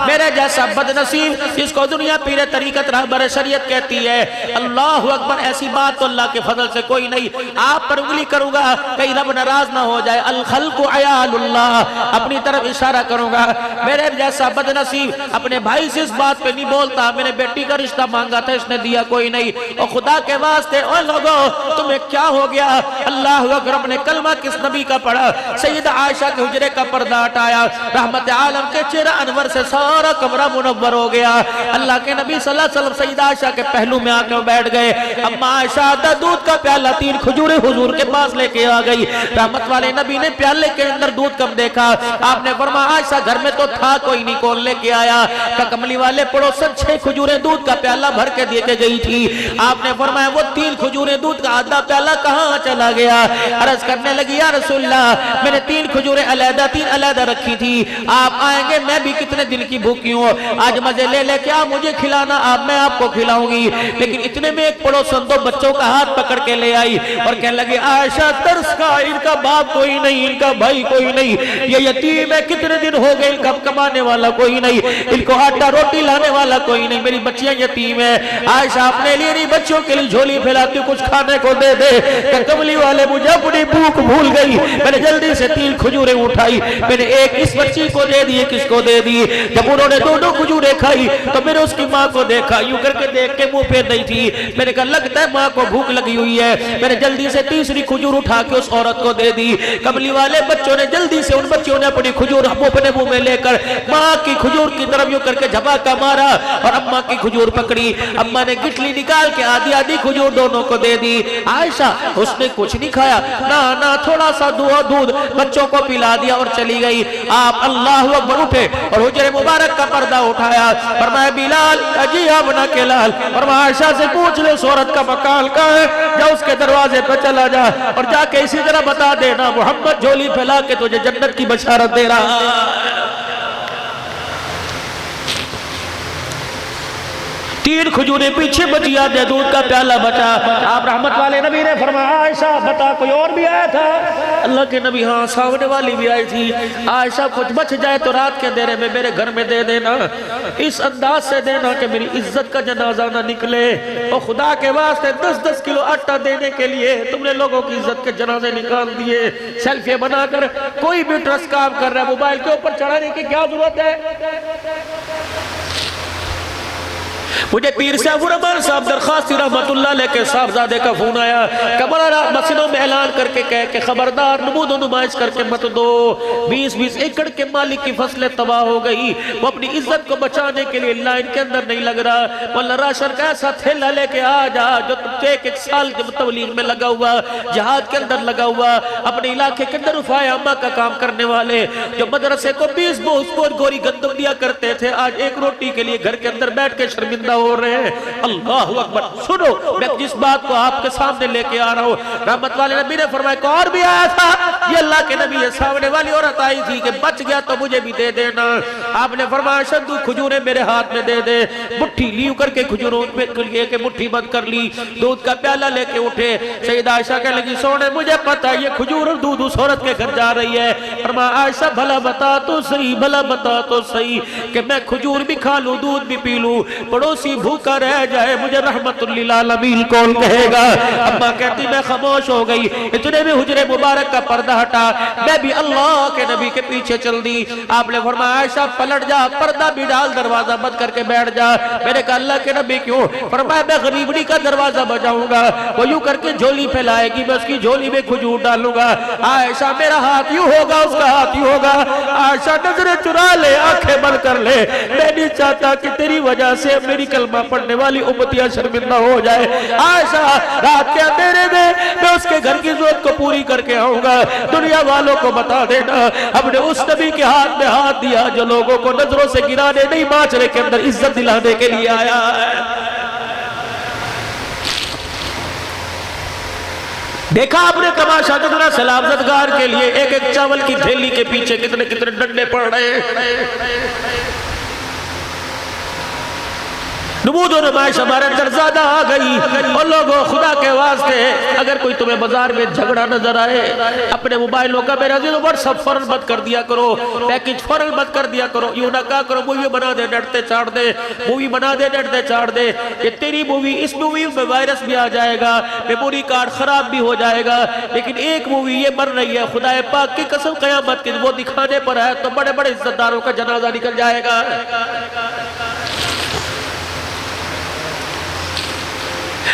میرے جیسا بد نصیب جس کو دنیا پیر طریقت رہبر شریعت کہتی ہے، اللہ اکبر، ایسی بات تو اللہ کے فضل سے کوئی نہیں۔ آپ پر انگلی کروں گا کہیں رب ناراض نہ ہو جائے، الخلق عیال اللہ، اپنی طرف اشارہ کروں گا۔ میرے جیسا بد نصیب اپنے بھائی سے اس بات پہ نہیں بولتا، میں نے بیٹی کا رشتہ مانگا تھا اس نے دیا کوئی نہیں، اور خدا کے واسطے اور لوگوں تمہیں کیا ہو گیا؟ اللہ اکبر۔ اپنے کلمہ کس نبی کا پڑھا؟ سیدہ عائشہ کے حجرے کا پردہ ہٹایا، رحمت عالم کے چہرہ انور سے سارا کمرہ منور ہو گیا۔ اللہ کے نبی صلی اللہ علیہ وسلم سیدہ عائشہ کے پہلو میں آ کے بیٹھ گئے۔ اما عائشہ دودھ کا پیالہ 3 کھجوریں حضور کے پاس لے کے آ گئی۔ رحمت والے نبی نے پیالے کے اندر دودھ کم دیکھا، آپ نے فرمایا عائشہ گھر میں تو تھا کوئی نہیں، کون لے کے آیا؟ کہ کملی والے پڑوسن 6 کھجوریں دودھ کا پیالہ بھر کے دے کے گئی تھی۔ آپ نے فرمایا وہ 3 کھجوریں دودھ کا آدھا پیالہ کہاں چلا گیا؟ عرض کرنے لگی یا رسول اللہ میں نے 3 کھجوریں علیحدہ 3 علیحدہ رکھی تھی، آپ آئیں گے میں بھی کتنے دن کی بھوکی ہوں، آج مزے لے لے کے آپ مجھے کھلانا، میں آپ کو کھلاؤں گی۔ لیکن اتنے میں ایک پڑوسن 2 بچوں کا ہاتھ پکڑ کے لے آئی اور کہنے لگی عائشہ ترس کا، ان کا باپ کوئی نہیں، ان کا بھائی کوئی نہیں، یہ یتیم ہے، کتنے دن ہو گئے، ان کا کمانے والا کوئی نہیں، ان کو آٹا روٹی لانے والا کوئی نہیں، میری بچیاں یتیم ہیں۔ عائشہ اپنے لیے نہیں بچوں کے لیے جھولی پھیلاتی، کچھ کھانے کو دے دے کہ کملی والے مجھے اپنی بھوک بھول گئی، میں نے جلدی سے 3 کھجوریں اٹھائی، میں نے ایک اس بچی کو دے دی، ایک اس کو دے دی۔ جب انہوں نے دونوں کھجوریں کھائی تو میں نے اس کی ماں کو دیکھا، یوں کر کے دیکھ کے منہ پھیر نہیں تھی، میں نے کہا لگتا ہے ماں کو بھوک لگی ہوئی ہے، میں نے جلدی سے تیسری کھجور اٹھا کے اس عورت کو دے دی۔ کملی والے بچوں نے جلدی سے ان بچوں نے اپنی کھجور اپنے منہ میں لے کر ماں کی کھجور کی طرف یوں کر کے جھپاکا مارا اور اماں کی کھجور پکڑی، اماں نے گٹلی نکال کے آدھی آدھی کھجور دونوں کو دے دی۔ عائشہ اس نے کچھ نہیں کھایا، نہ تھوڑا سا دودھ بچوں کو پلا دیا اور چلی گئی۔ آپ اللہ اکبر اٹھے اور حجر مبارک کا پردہ اٹھایا، فرمایا بلال اجی ابنا کے لال، فرمایا عائشہ سے پوچھ لے اس عورت کا مکان کہاں ہے، جا اس کے دروازے پہ چلا جا اور جا کے اسی طرح بتا دینا محمد جھولی پھیلا کے تجھے جنت کی بشارت دے رہا ہے۔ 3 کھجوریں پیچھے بچی، آدھے دودھ کا پیالہ بچا۔ آپ رحمت والے نبی نے فرمایا عائشہ بتا کوئی اور بھی آیا تھا؟ اللہ کے نبی ہاں سامنے والی بھی آئی تھی۔ عائشہ کچھ بچ جائے تو رات کے دیرے میں میرے گھر میں دے دینا، اس انداز سے دینا کہ میری عزت کا جنازہ نہ نکلے، اور خدا کے واسطے 10-10 کلو آٹا دینے کے لیے تم نے لوگوں کی عزت کے جنازے نکال دیے۔ سیلفی بنا کر کوئی بھی ٹرسٹ کام کر رہا ہے، موبائل کے اوپر چڑھانے کی کیا ضرورت ہے؟ مجھے پیر صاحب الرحمان صاحب درخواستی رحمت اللہ علیہ کے صاحبزادے کا فون آیا کہ مولانا مسجدوں میں اعلان کر کے کہے کہ خبردار نمود و نمائش کر کے مت دو، 20-20 ایکڑ کے مالک کی فصلیں تباہ ہو گئی، وہ اپنی عزت کو بچانے کے لیے لائن کے اندر نہیں لگ رہا، مولانا راشن کا ایسا تھیلا لے کے آ جا جو تم سے 1 سال کے تبلیغ میں لگا ہوا، جہاد کے اندر لگا ہوا، اپنے علاقے کے اندر رفاع عامہ کا کام کرنے والے، جو مدرسے کو 20 بوجھ گوری گندم دیا کرتے تھے، آج 1 روٹی کے لیے گھر کے اندر بیٹھ کے شرمندہ ہو رہے ہیں۔ اللہ اکبر، سنو میں جس بات کو آپ کے سامنے لے کے آ رہا ہوں، رحمت والے نبی نے فرمایا کہ اور بھی آیا تھا، یہ اللہ کے نبی ہے، سامنے والی عورت آئی تھی کہ بچ گیا تو مجھے بھی دے دینا۔ آپ نے فرمایا شدو کھجوریں میرے ہاتھ میں دے دے، مٹھی لیو کر کے کھجوروں میں لے کے مٹھی بند کر لی، دودھ کا پیالہ لے کے اٹھے۔ سیدہ عائشہ کہنے لگی سونے مجھے پتہ ہے یہ کھجور اور دودھ اس عورت کے گھر جا رہی ہے۔ فرمایا عائشہ بھلا بتا تو صحیح، بھلا بتا تو صحیح کہ میں کھجور بھی کھا لوں دودھ بھی پی لوں، پڑوسی بھوکا رہ جائے مجھے رحمت للعالمین کون کہے گا؟ اماں کہتی میں خاموش ہو گئی، اتنے میں حجر مبارک کا پردہ ہٹا، میں بھی اللہ کے نبی کے پیچھے چل دی۔ آپ نے فرمایا عائشہ پلٹ جا، پردہ بھی ڈال، دروازہ بند کر کے بیٹھ جا۔ میں نے کہا اللہ کے نبی کیوں؟ فرمایا میں غریبڑی کا دروازہ بجاؤں گا، وہ یوں کر کے جھولی پھیلائے گی، میں اس کی جھولی میں کھجور ڈالوں گا، عائشہ میرا ہاتھ یوں ہوگا اس کا ہاتھ یوں ہوگا۔ عائشہ نظریں چرا لے، آنکھیں بند کر لے، میں نہیں چاہتا کہ تیری وجہ سے میری کلمہ پڑھنے والی امتیاں شرمندہ ہو جائے۔ عائشہ رات کے اندھیرے میں میں اس کے گھر کی ضرورت کو پوری کر کے آؤں گا، دنیا والوں کو بتا دینا ہم نے اس نبی کے ہاتھ میں ہاتھ دیا جو لوگوں کو نظروں سے گرانے نہیں، معاشرے کے اندر عزت دلانے کے لیے آیا ہے۔ دیکھا آپ نے تماشا کتنا سلام زدگار کے لیے ایک چاول کی تھیلی کے پیچھے کتنے ڈنڈے پڑ رہے ہیں۔ نمود و نمائش ہمارے اندر زیادہ آ گئی، اور لوگوں خدا کے واسطے اگر کوئی تمہیں بازار میں جھگڑا نظر آئے اپنے موبائلوں کا میرا عزیز واٹس ایپ فوراً بند کر دیا کرو، پیکج فوراً بند کر دیا کرو، یوں نہ کہا کرو مووی بنا دے ڈٹتے چاڑ دے، مووی بنا دے ڈٹتے چاڑ دے، کہ تیری مووی اس مووی میں وائرس بھی آ جائے گا، میموری کارڈ خراب بھی ہو جائے گا، لیکن ایک مووی یہ بن رہی ہے خدا پاک کی قسم قیامت کی وہ دکھانے پر ہے تو بڑے بڑے عزت داروں کا جنازہ نکل جائے گا۔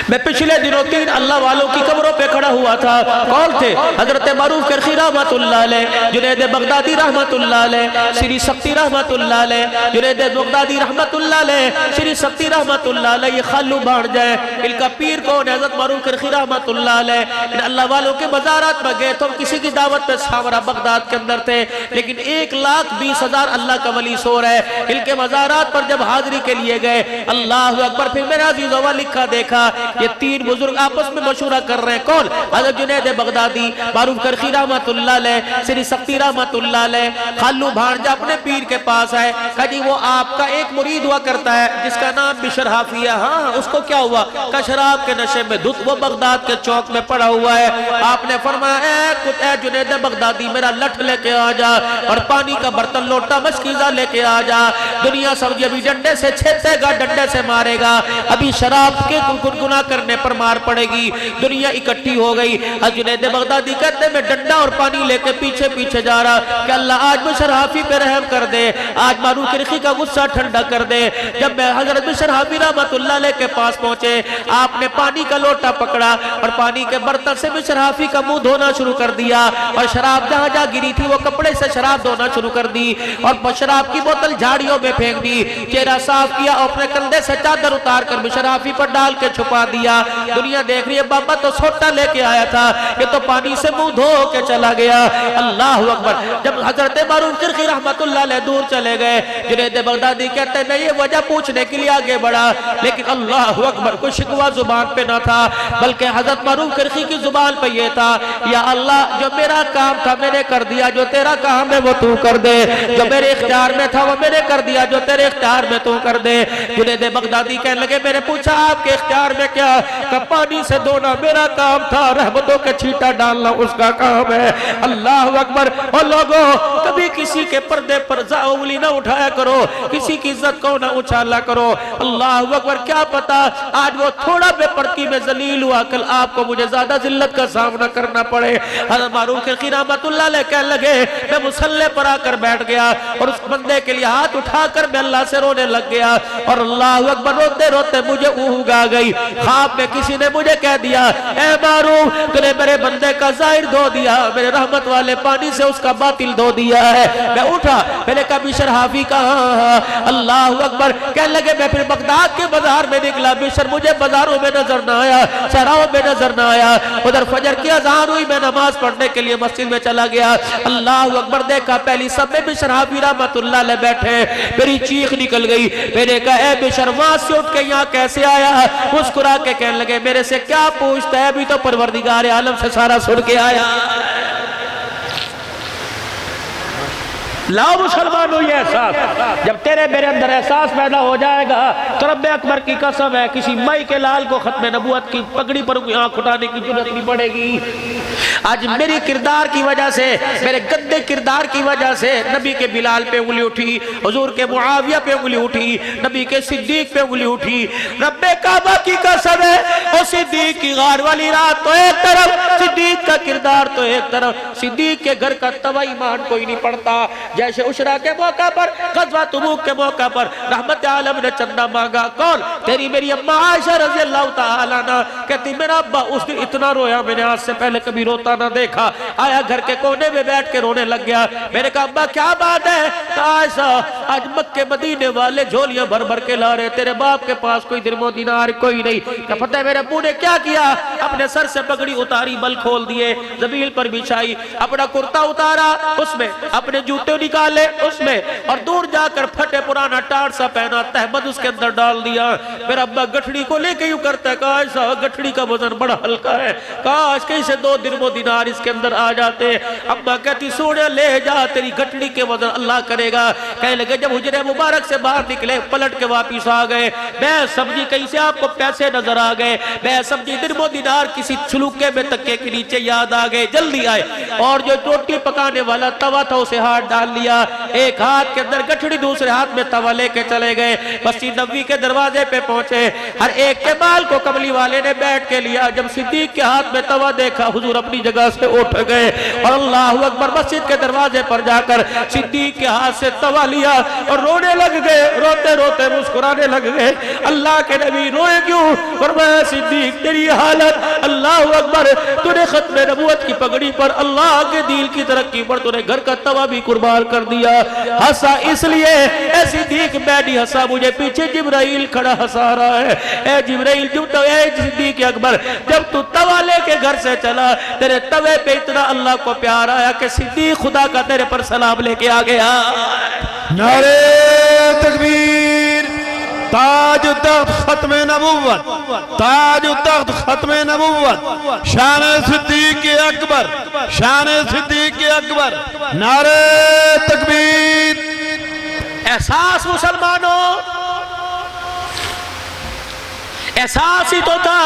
میں پچھلے دنوں 3 اللہ والوں کی قبروں پہ کھڑا ہوا تھا، کون تھے؟ حضرت معروف کرخی رحمت اللہ علیہ، جنید بغدادی رحمت اللہ علیہ، شری سختی رحمت اللہ علیہ، جنید بغدادی رحمت اللہ علیہ، شری سختی رحمت اللہ علیہ، یہ خالو بھاڑ جائے، ان کا پیر کون ہے؟ حضرت معروف کرخی رحمت اللہ علیہ۔ ان اللہ والوں کے مزارات میں گئے تو ہم کسی کی دعوت پہ سامرا بغداد کے اندر تھے، لیکن 1,20,000 اللہ کا ولی سو رہے، ان کے مزارات پر جب حاضری کے لیے گئے، اللہ اکبر، پھر میرا عزیزوں وہ لکھا دیکھا یہ 3 بزرگ آپس میں مشورہ کر رہے ہیں، کون؟ حضرت جنید بغدادی، معروف کرخی رحمت اللہ علیہ، سری سختی رحمت اللہ علیہ، خالو بھانجا اپنے پیر کے پاس ہے، کہا جی وہ آپ کا ایک مرید ہوا کرتا ہے جس کا نام بشر حافی ہے، ہاں اس کو کیا ہوا؟ کہ شراب کے نشے میں دھت وہ بغداد کے چوک میں پڑا ہوا ہے۔ آپ نے فرمایا اے جنید بغدادی میرا لٹھ لے کے آ جا اور پانی کا برتن لوٹا مشکیزہ لے کے آ جا، دنیا سمجھے ابھی ڈنڈے سے چھیتے گا، ڈنڈے سے مارے گا، ابھی شراب کے گنگنا دعا کرنے پر مار پڑے گی۔ دنیا اکٹھی ہو گئی۔ جنید بغدادی کہتے میں ڈنڈا اور پانی لے کے پیچھے پیچھے جا رہا کہ اللہ آج بشر حافی پہ رحم کر دے، آج معروف کرخی کا غصہ ٹھنڈا کر دے۔ جب میں حضرت بشر حافی رحمت اللہ علیہ کے پاس پہنچے، آپ نے پانی کا لوٹا پکڑا اور پانی کے برتن سے بشر حافی کا منہ دھونا شروع کر دیا، اور شراب جہاں جہاں گری تھی وہ کپڑے سے شراب دھونا شروع کر دی، اور شراب کی بوتل جھاڑیوں میں پھینک دی۔ چہرہ صاف کیا اور اپنے کندھے سے چادر اتار کر بشر حافی پر ڈال کے چھپا دیا۔ دنیا دیکھ رہی ہے، بابا تو سوٹا لے کے آیا تھا، یہ تو پانی سے منہ دھو کے چلا گیا۔ اللہ اکبر۔ جب حضرت معروف کرخی رحمت اللہ علیہ دور چلے گئے، جنید بغدادی کہتے ہیں میں یہ وجہ پوچھنے کے لیے آگے بڑھا، لیکن اللہ اکبر کوئی شکوہ زبان پہ نہ تھا، بلکہ حضرت معروف کرخی کی زبان پہ یہ تھا، یا اللہ جو میرا کام تھا میں نے کر دیا، جو تیرا کام ہے وہ تو کر دے، جو میرے اختیار میں تھا وہ میں نے کر دیا، جو تیرے اختیار میں تو کر دے۔ جنید بغدادی کہنے لگے میں نے پوچھا آپ کے اختیار میں کیا؟ کہ پانی سے دھونا میرا کام تھا، رحمتوں کے چھیٹا ڈالنا اس کا کام ہے۔ اللہ اکبر۔ اور لوگوں کبھی کسی کے پردے پر انگلی نہ اٹھایا کرو، کسی کی عزت کو نہ اچھالا کرو۔ اللہ اکبر۔ کیا پتا آج وہ تھوڑا بے پردگی میں ذلیل ہوا، کل آپ کو مجھے زیادہ ذلت کا سامنا کرنا پڑے۔ حضرت معروف کرخی رحمت اللہ علیہ کہنے لگے میں مصلی پر آ کر بیٹھ گیا اور اس بندے کے لیے ہاتھ اٹھا کر میں اللہ سے رونے لگ گیا، اور اللہ اکبر روتے روتے مجھے اونگ آ گئی۔ خواب میں کسی نے مجھے کہہ دیا اے معروف تو نے میرے بندے کا ظاہر دھو دیا، میرے رحمت والے پانی سے اس کا باطل دھو دیا ہے۔ میں اٹھا، میں نے کہا بشر حافی کہاں؟ اللہ اکبر۔ کہنے لگے میں پھر بغداد کے بازار میں نکلا، بشر مجھے بازاروں میں نظر نہ آیا، شہراؤں میں نظر نہ آیا۔ ادھر فجر کی اذان ہوئی، میں نماز پڑھنے کے لیے مسجد میں چلا گیا۔ اللہ اکبر۔ دیکھا پہلی سب میں بشر حافی رحمت اللہ علیہ بیٹھے، میری چیخ نکل گئی۔ میں نے کہا اے بشر وہاں سے اٹھ کے یہاں کیسے آیا؟ مسکرا کے کہنے لگے میرے سے کیا پوچھتا ہے، ابھی تو پروردگار عالم سے سارا سن کے آیا۔ لاؤ مسلمانوں یہ احساس، جب تیرے میرے اندر احساس پیدا ہو جائے گا تو رب اکبر کی قسم ہے کسی مائی کے لال کو ختم نبوت کی پگڑی پر آنکھ اٹھانے کی ضرورت نہیں پڑے گی۔ آج میری کردار کی وجہ سے، میرے گندے کردار کی وجہ سے نبی کے بلال پہ انگلی اٹھی، حضور کے معاویہ پہ انگلی اٹھی، نبی کے صدیق پہ انگلی اٹھی۔ رب کعبہ کی قسم ہے اور صدیق کی غار والی رات تو ایک طرف، صدیق کا کردار تو ایک طرف، صدیق کے گھر کا توا ایمان کوئی نہیں پڑتا۔ جیسے عشرہ کے موقع پر، غزوہ تبوک کے موقع پر رحمت عالم نے چندہ مانگا، کون؟ تیری میری اماں عائشہ رضی اللہ تعالیٰ عنہ کہتی میرا ابا اس دن اتنا رویا میں نے آج سے پہلے کبھی روتا نہ دیکھا، آیا گھر کے کونے میں بیٹھ کے رونے لگ گیا۔ میں نے کہا ابا کیا بات ہے؟ عائشہ آج مکے مدینے والے جھولیاں بھر بھر کے لا رہے، تیرے باپ کے پاس کوئی درم و دینار کوئی نہیں۔ کیا پتہ ہے میرے ابو نے کیا کیا؟ اپنے سر سے پگڑی اتاری، بل کھول دیے، زمین پر بچھائی، اپنا کرتا اتارا اس میں، اپنے جوتے نکالے اس میں، اور دور جا کر پھٹے پرانا ٹاٹ سا پہنا تہمد اس کے اندر ڈال دیا۔ میرا ابا گٹھڑی کو لے کے یوں کرتا ہے، کہا ایسا گٹھڑی کا وزن بڑا ہلکا ہے، کاش کہیں سے 2 درم و دینار اس کے اندر آ جاتے۔ ابا کہتی سونے لے جا، تیری گٹھڑی کے وزن اللہ کرے گا۔ کہنے لگے جب حجرے مبارک سے باہر نکلے، پلٹ کے واپس آ گئے، میں سمجھی کہیں سے آپ کو پیسے نظر آ گئے، میں سمجھی درم و دینار کسی چھلوکے میں تکے کے نیچے یاد آ گئے، جلدی آئے، اور جو روٹی پکانے والا توا تھا اسے ہاتھ ڈال لیا، ایک ہاتھ کے اندر گٹھڑی دوسرے ہاتھ میں توا لے کے چلے گئے۔ مسجد نبوی کے دروازے پہ پہنچے، ہر ایک کے بال کو کملی والے نے بیٹھ کے لیا۔ جب صدیق کے ہاتھ میں توا دیکھا حضور اپنی جگہ سے اٹھ گئے اور اللہ اکبر مسجد کے دروازے پر جا کر صدیق کے ہاتھ سے توا لیا اور رونے لگ گئے، روتے روتے مسکرانے لگ گئے۔ اللہ کے نبی روئے کیوں؟ فرمایا صدیق تیری حالت، اللہ اکبر، تو نے ختم نبوت کی پگڑی پر، اللہ کے دین کی ترقی پر تو نے گھر کا توا بھی قربان کر دیا۔ ہنسا اس لیے اے صدیق میں نہیں ہنسا، مجھے پیچھے جبرائیل کھڑا ہنسا رہا ہے۔ اے جبرائیل اے صدیق اکبر، جب تو توا لے کے گھر سے چلا، تیرے توے پہ اتنا اللہ کو پیار آیا کہ صدیق خدا کا تیرے پر سلام لے کے آ گیا۔ نعرہ تکبیر، تاج و تخت ختم نبوت، تاج و تخت ختم نبوت، شان صدیق اکبر، شان صدیق اکبر، نعرہ تکبیر۔ احساس مسلمانوں، احساس ہی تو تھا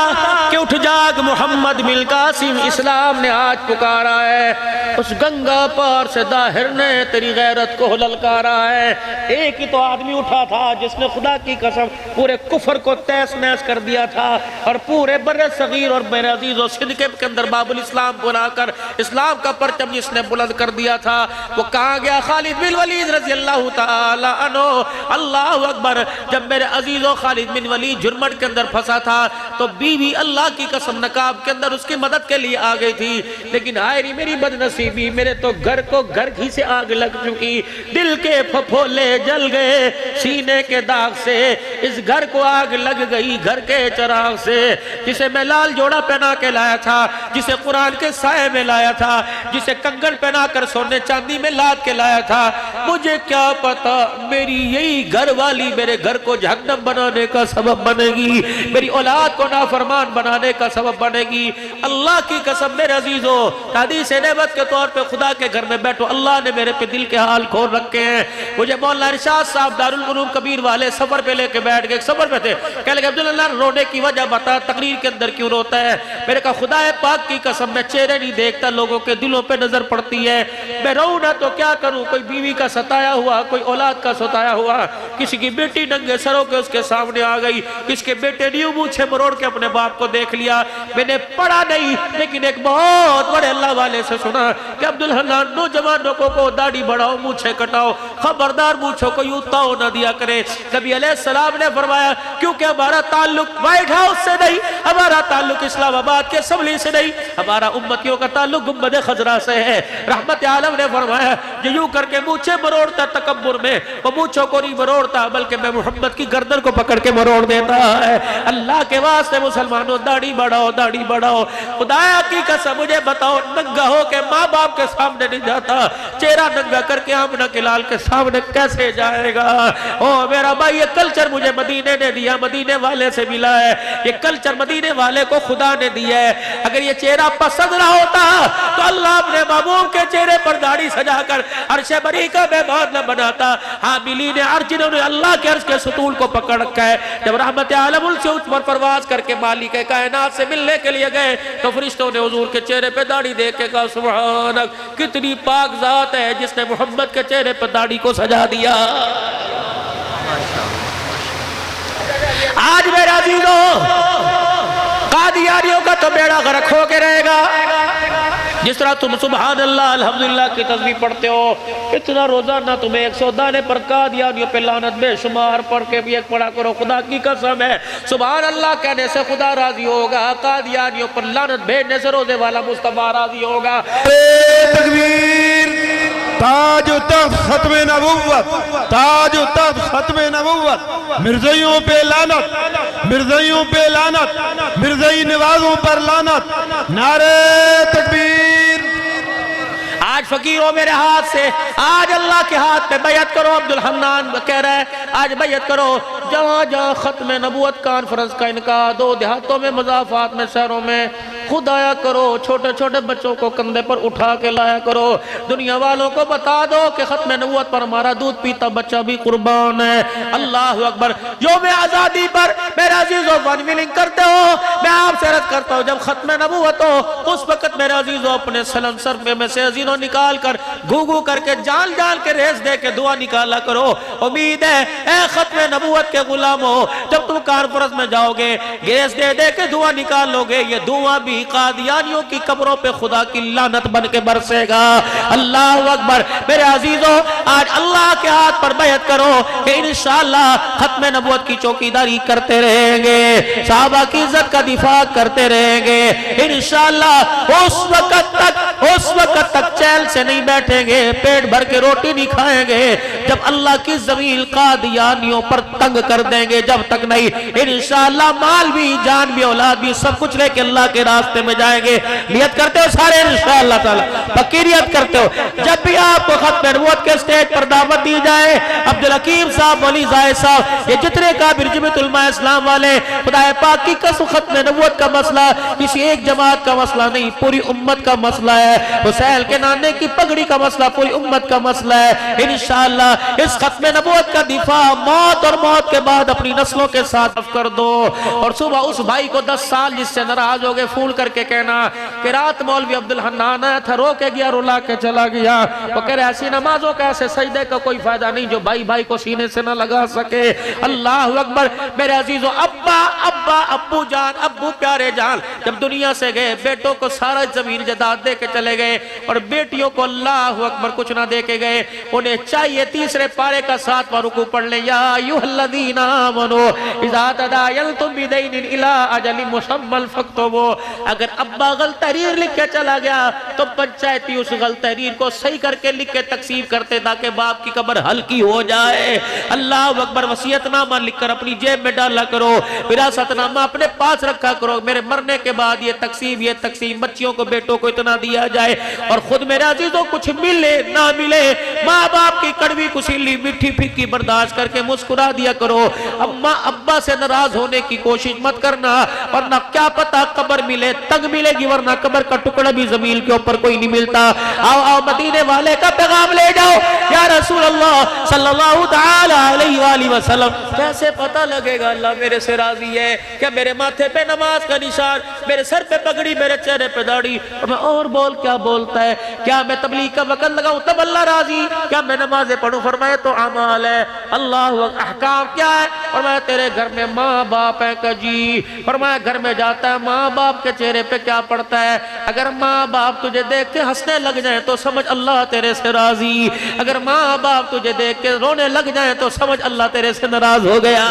کہ اٹھ جا پاک محمد مل قاسم اسلام نے آج پکارا ہے، اس گنگا پار سے داہر نے تیری غیرت کو للکارا ہے۔ ایک ہی تو آدمی اٹھا تھا جس نے خدا کی قسم پورے کفر کو تیس نیس کر دیا تھا، اور پورے بر صغیر اور میرے عزیز و صدق کے اندر باب الاسلام بنا کر اسلام کا پرچم جس نے بلند کر دیا تھا، وہ کہاں گیا؟ خالد بن ولید رضی اللہ تعالی عنہ۔ اللہ اکبر! جب میرے عزیز و خالد بن ولید جرمٹ کے اندر پھنسا تھا تو بیوی اللہ کی قسم نقاب کے اندر اس کی مدد کے لیے آ گئی تھی، لیکن ہائے میری بد نصیبی، میرے تو گھر کو گھر ہی سے آگ لگ چکی، دل کے پھپھولے جل گئے، سینے کے داغ سے اس گھر کو آگ لگ گئی، گھر کے چراغ سے، جسے میں لال جوڑا پہنا کے لایا تھا، جسے قرآن کے سائے میں لایا تھا، جسے کنگن پہنا کر سونے چاندی میں لاد کے لایا تھا، مجھے کیا پتا میری یہی گھر والی میرے گھر کو جہنم بنانے کا سبب بنے گی، میری اولاد کو نافرمان بنانے کا سبب بنے گی۔ اللہ کی قسم میرے عزیزو، حدیث نعمت کے طور پہ خدا کے گھر میں بیٹھو، اللہ نے میرے پہ دل کے حال کھول رکھے ہیں۔ مجھے مولانا ارشاد صاحب دارالعلوم کبیر والے سفر پہ لے کے بیٹھ گئے، سفر پہ تھے، کہنے لگے عبداللہ رونے کی وجہ بتا، تقریر کے اندر کیوں روتا ہے؟ میرے کہا خدا پاک کی قسم میں چہرے نہیں دیکھتا، لوگوں کے دلوں پہ نظر پڑتی ہے، میں رو نہ تو کیا کروں؟ کوئی بیوی کا ستایا ہوا، کوئی اولاد کا ستایا ہوا، کسی کی بیٹی ننگے سروں کے اس کے سامنے آ گئی، کس کے بیٹے نیو مونچھے مروڑ کے اپنے باپ کو دیکھ لیا۔ میں نے پڑھا نہیں لیکن ایک بہت بڑے اللہ والے سے سنا کہ عبدالحنان نوجوانوں کو داڑھی بڑھاؤ، مونچھے کٹاؤ، خبردار مونچھوں کو یوں تاؤ نہ دیا کرے۔ نبی علیہ السلام نے فرمایا کیونکہ ہمارا تعلق وائٹ ہاؤس سے نہیں، ہمارا تعلق اسلام آباد کے اسمبلی سے نہیں، ہمارا امتیوں کا تعلق گنبد خضرا سے ہے۔ رحمت عالم نے فرمایا جو یوں کر کے مونچھے مروڑتا تکبر میں، وہ مونچھوں کو نہیں مروڑتا بلکہ میں محمد کی گردن کو پکڑ کے مروڑ دیتا ہے۔ اللہ کے واسطے مسلمانوں داڑھی بڑھاؤ، داڑھی بڑھاؤ۔ خدایا کی قسم مجھے بتاؤ، ننگا ہو کے ماں باپ کے سامنے نہیں جاتا، چہرہ ننگا کر کے آمنہ کے لال کے سامنے کیسے جائے گا؟ او میرا بھائی، یہ کلچر مجھے مدینے نے دیا، مدینے والے سے ملا ہے، یہ کلچر مدینے والے کو خدا نے دیا ہے۔ اگر یہ چہرہ پسند نہ ہوتا تو اللہ اپنے محبوب کے چہرے پر داڑھی سجا کر عرش بری کا مہمان نہ بناتا۔ حاملین عرش جنہوں نے اللہ کے عرش کے ستون کو پکڑ رکھا ہے، جب رحمت عالم ان سے اونچ پر پرواز کر کے مالک کائنات سے ملنے کے لیے گئے تو فرشتوں نے حضور کے چہرے پہ داڑھی دیکھ کے کہا سبحانک، کتنی پاک ذات ہے جس نے محمد کے چہرے پہ داڑھی کو سجا دیا۔ آج میرے عزیزو، قادیانیوں کا تو بیڑا غرق ہو کے رہے گا۔ جس طرح تم سبحان اللہ الحمدللہ کی تسبیح پڑھتے ہو، اتنا روزانہ تمہیں 100 دانے پر قادیانیوں پہ لعنت بے شمار پڑھ کے بھی ایک پڑھا کرو۔ خدا کی قسم ہے سبحان اللہ کہنے سے خدا راضی ہوگا، قادیانیوں پر لعنت بھیجنے سے روزے والا مصطفیٰ راضی ہوگا۔ تکبیر! تاج و تخت ختم نبوت، تاج و تخت ختم نبوت، مرزائیوں پہ لعنت، مرزائیوں پہ لعنت، مرزائی نوازوں پر لعنت، نعرہ تکبیر! آج فقیروں میرے ہاتھ سے، آج اللہ کے ہاتھ پہ بیعت کرو۔ عبدالحنان کہہ رہا ہے آج بیعت کرو، جہاں جہاں ختم نبوت کانفرنس کا انعقاد ہو، دیہاتوں میں، مضافات میں، شہروں میں، خدایا کرو، چھوٹے چھوٹے بچوں کو کندھے پر اٹھا کے لایا کرو، دنیا والوں کو بتا دو کہ ختم نبوت پر ہمارا دودھ پیتا بچہ بھی قربان ہے۔ اللہ اکبر! یوم آزادی پر میرے عزیزو ون ویلنگ کرتے ہو، میں آپ سے عرض کرتا ہوں جب ختم نبوت ہو اس وقت میرے عزیزو اپنے سلنسر میں سے عزیزوں نکال کر گھو کر کے جان کے ریس دے کے دعا نکالا کرو۔ امید ہے اے ختم نبوت کے غلاموں، جب تم کانفرنس میں جاؤ گے ریس دے کے دعا نکالو گے، یہ دعا بھی قادیانیوں کی قبروں پہ خدا کی لعنت بن کے برسے گا۔ اللہ اکبر! میرے عزیزو آج اللہ کے ہاتھ پر بیعت کرو کہ انشاءاللہ ختم نبوت کی چوکیداری کرتے رہیں گے، صحابہ کی عزت کا دفاع کرتے رہیں گے انشاءاللہ۔ اس وقت تک چیل سے نہیں بیٹھیں گے، پیٹ بھر کے روٹی نہیں کھائیں گے جب اللہ کی زمین قادیانیوں پر تنگ کر دیں گے، جب تک نہیں انشاءاللہ مال بھی، جان بھی، اولاد بھی، سب کچھ لے کے اللہ کے راستے میں جائیں گے۔ نیت کرتے ہو سارے انشاءاللہ تعالی؟ پکی نیت کرتے ہو؟ جب بھی آپ کو ختم نبوت کے سٹیج پر دعوت دی جائے، عبدالحکیم صاحب، ولی زاہد صاحب، یہ جتنے کابر جمعیت علماء اسلام والے، خدا پاک کی قسم ختم نبوت کا مسئلہ کسی ایک جماعت کا مسئلہ نہیں، پوری امت کا مسئلہ ہے۔ ہے، حسین کے نانے کی پگڑی کا مسئلہ پوری امت کا مسئلہ ہے۔ انشاءاللہ اس ختم نبوت کا دفاع موت اور موت کے بعد اپنی نسلوں کے ساتھ کر دو۔ اور صبح اس بھائی کو 10 سال جس سے ناراض ہو گئے فون کر کے کہنا کہ رات مولوی عبدالحنان آیا تھا، رو کے گیا، رلا کے چلا گیا۔ وہ کہہ رہے ایسی نمازوں کا ایسے سجدے کا کوئی فائدہ نہیں جو بھائی بھائی کو سینے سے نہ لگا سکے۔ اللہ اکبر۔ میرے عزیزو، ابا ابا ابو جان، ابو پیارے جان جب دنیا سے گئے، بیٹوں کو سارا زمین جائیداد دے کے چلے گئے اور بیٹیوں کو اللہ اکبر کچھ نہ دے کے گئے۔ انہیں چاہیے تیسرے پارے کا 7واں رکوع پڑھ لیں، یا ایھا الذین آمنوا اذا تداینتم بدین الی اجل مسمى فاکتبوا۔ اگر ابا غلط تحریر لکھ کے چلا گیا تو پنچایتی اس غلط تحریر کو صحیح کر کے لکھ کے تقسیم کرتے تاکہ باپ کی قبر ہلکی ہو جائے۔ اللہ اکبر۔ وصیت نامہ لکھ کر اپنی جیب میں ڈالا کرو، وراثت نامہ اپنے پاس رکھا کرو، میرے مرنے کے بعد یہ تقسیم بچیوں کو بیٹوں کو اتنا دیا جائے۔ اور خود میرے عزیزوں کچھ ملے نہ ملے، ماں باپ کی کڑوی کسیلی میٹھی پھیکی برداشت کر کے مسکرا دیا کرو۔ اماں ابا سے ناراض ہونے کی کوشش مت کرنا، ورنہ کیا پتا قبر ملے تنگ ملے گی، ورنہ قبر کا ٹکڑا بھی زمین کے اوپر کوئی نہیں ملتا۔ آؤ آؤ مدینے والے کا پیغام لے جاؤ، یا رسول اللہ صلی اللہ تعالی علیہ وآلہ وسلم کیسے پتہ لگے گا اللہ میرے سے راضی ہے؟ کیا میرے ماتھے پہ نماز کا نشان، میرے سر پہ پگڑی، میرے چہرے پہ داڑھی، اور میں اور بول کیا بولتا ہے؟ کیا میں تبلیغ کا وقت لگاؤں تب اللہ راضی؟ کیا میں نمازیں پڑھوں؟ فرمایا تو اعمال ہے۔ اللہ احکام کیا ہے؟ فرمایا تیرے گھر میں ماں باپ ہے کہ جی؟ فرمایا گھر میں جاتا ہے ماں باپ کے چہرے پہ کیا پڑتا ہے؟ اگر ماں باپ تجھے دیکھ کے ہنسنے لگ جائیں تو سمجھ اللہ تیرے سے راضی، اگر ماں باپ تجھے دیکھ کے رونے لگ جائیں تو سمجھ اللہ تیرے سے ناراض ہو گیا۔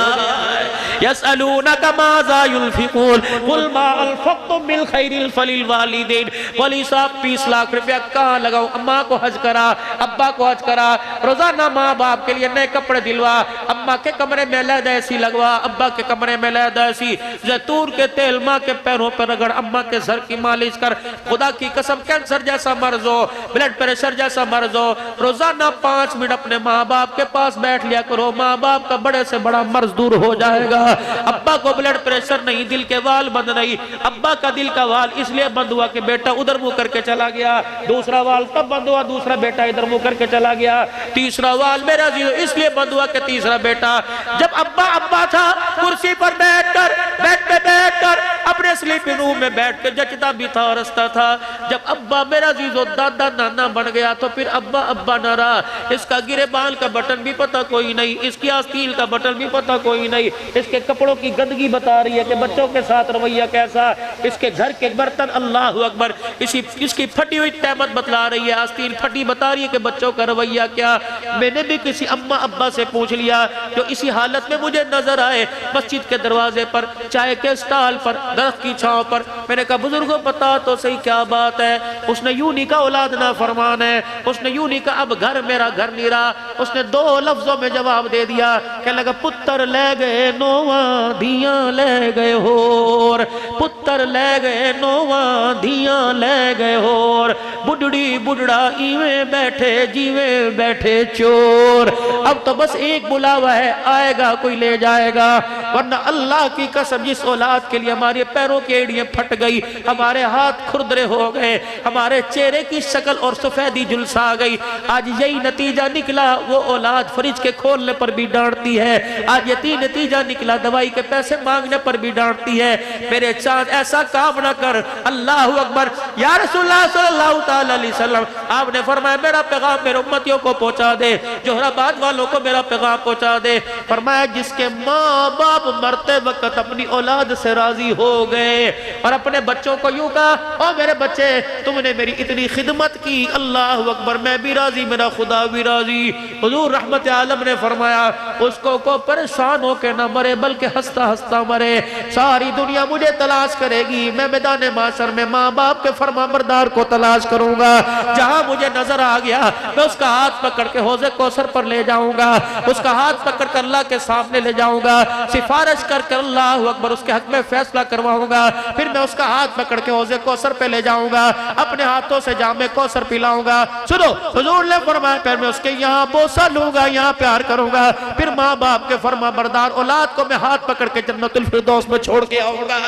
یسألونک ماذا ينفقون قل ما انفقتم من خیر فللوالدین۔ ولی صاحب 20 لاکھ روپیہ کہاں لگاؤں؟ اماں کو حج کرا، ابا کو حج کرا، روزانہ ماں باپ کے لیے نئے کپڑے دلوا، اماں کے کمرے میں علیحدہ ایسی لگوا، ابا کے کمرے میں علیحدہ ایسی، زیتون کے تیل ماں کے پیروں پر رگڑ، اماں کے سر کی مالش کر۔ خدا کی قسم کینسر جیسا مرض ہو، بلڈ پریشر جیسا مرض ہو، روزانہ 5 منٹ اپنے ماں باپ کے پاس بیٹھ لیا کرو، ماں باپ کا بڑے سے بڑا مرض دور ہو جائے گا۔ ابا کو بلڈ پریشر نہیں، دل کے وال بند نہیں، ابا کا دل کا وال اس لیے بند ہوا کہ بیٹا ادھر منہ کر کے چلا گیا، دوسرا وال تب بند ہوا دوسرا بیٹا ادھر منہ کر کے چلا گیا، تیسرا وال میرا عزیز اس لیے بند ہوا کہ تیسرا بیٹا جب ابا تھا کرسی پر بیٹھ کر بیڈ پہ بیٹھ کر اپنے سلیپنگ روم میں بیٹھ کے جچتا بھی تھا اور ہنستا تھا۔ جب ابا میرا عزیز دادا نانا بن گیا تو پھر ابا نہ رہا، اس کا گریبان کا بٹن بھی پتہ کوئی نہیں، اس کی آستین کا بٹن بھی پتہ کوئی نہیں، اس کے کپڑوں کی گندگی بتا رہی ہے کہ بچوں کے ساتھ رویہ کیسا، اس کے گھر کے برتن اللہ اکبر، اس کی پھٹی ہوئی تہمت بتلا رہی ہے، آستین پھٹی بتا رہی ہے کہ بچوں کا رویہ کیا۔ میں نے بھی کسی اماں ابا سے پوچھ لیا جو اسی حالت میں مجھے نظر آئے مسجد کے دروازے پر، چائے کے اسٹال پر، درخت کی چھاؤں پر، میں نے کہا بزرگوں بتا تو صحیح کیا بات ہے؟ اس نے یوں نہیں کہا اولاد نافرمان ہے، اس نے یوں نہیں کہا اب گھر میرا گھر نہیں رہا، اس نے 2 لفظوں میں جواب دے دیا، کہنے لگا پتر لے گئے نواں دیاں لے گئے ہور، پتر لے گئے نواں دیاں لے گئے ہور، بڑھڑی بڑھڑا ایویں بیٹھے جیویں بیٹھے چور۔ اب تو بس ایک بلاوا ہے، آئے گا کوئی لے جائے گا، ورنہ اللہ کی قسم جس اولاد کے لیے ہمارے پیروں کی ایڑیاں پھٹ گئی، ہمارے ہاتھ کھردرے ہو گئے، ہمارے چہرے کی شکل اور سفیدی جلسا گئی، آج یہی نتیجہ نکلا، وہ اولاد فریج کے کھولنے پر بھی ڈانٹتی ہے، آج یہی نتیجہ نکلا دوائی کے پیسے مانگنے پر بھی ڈانٹتی ہے۔ میرے چاند ایسا کام نہ کر، اللہ اکبر۔ یا رسول اللہ صلی اللہ تعالی علیہ وسلم آپ نے فرمایا میرا پیغام میرے امتیوں کو پہنچا دے، جوہرآباد والوں کو میرا پیغام پہنچا دے، فرمایا جس کے ماں باپ مرتے وقت اپنی اولاد سے راضی ہو گئے اور اپنے بچوں کو یوں کہا او میرے بچے تم نے میری اتنی خدمت کی، اللہ اکبر میں بھی راضی میرا خدا بھی راضی۔ حضور رحمت عالم نے فرمایا اس کو پریشان ہو کے نہ مرے بلکہ ہنستا ہنستا مرے، ساری دنیا مجھے تلاش کرے گی، میں میدان معاشر میں ماں باپ کے فرما بردار کو تلاش کروں گا، جہاں مجھے نظر آ گیا میں اس کا ہاتھ پکڑ کے حوض کوثر پر لے جاؤں گا، اس کا ہاتھ پکڑ کر اللہ کے سامنے لے جاؤں گا، سفارش کر کے اللہ اکبر اس کے حق میں فیصلہ کرواؤں گا، پھر میں اس کا ہاتھ پکڑ کے حوض کوثر پہ لے جاؤں گا، اپنے ہاتھوں سے جام کوثر پلاؤں گا۔ سنو حضور نے فرمایا پھر میں اس کے یہاں بوسہ لوں گا، یہاں پیار کروں گا، پھر ماں باپ کے فرما بردار اولاد کو میں ہاتھ پکڑ کے جنت الفردوس میں چھوڑ کے آؤں گا۔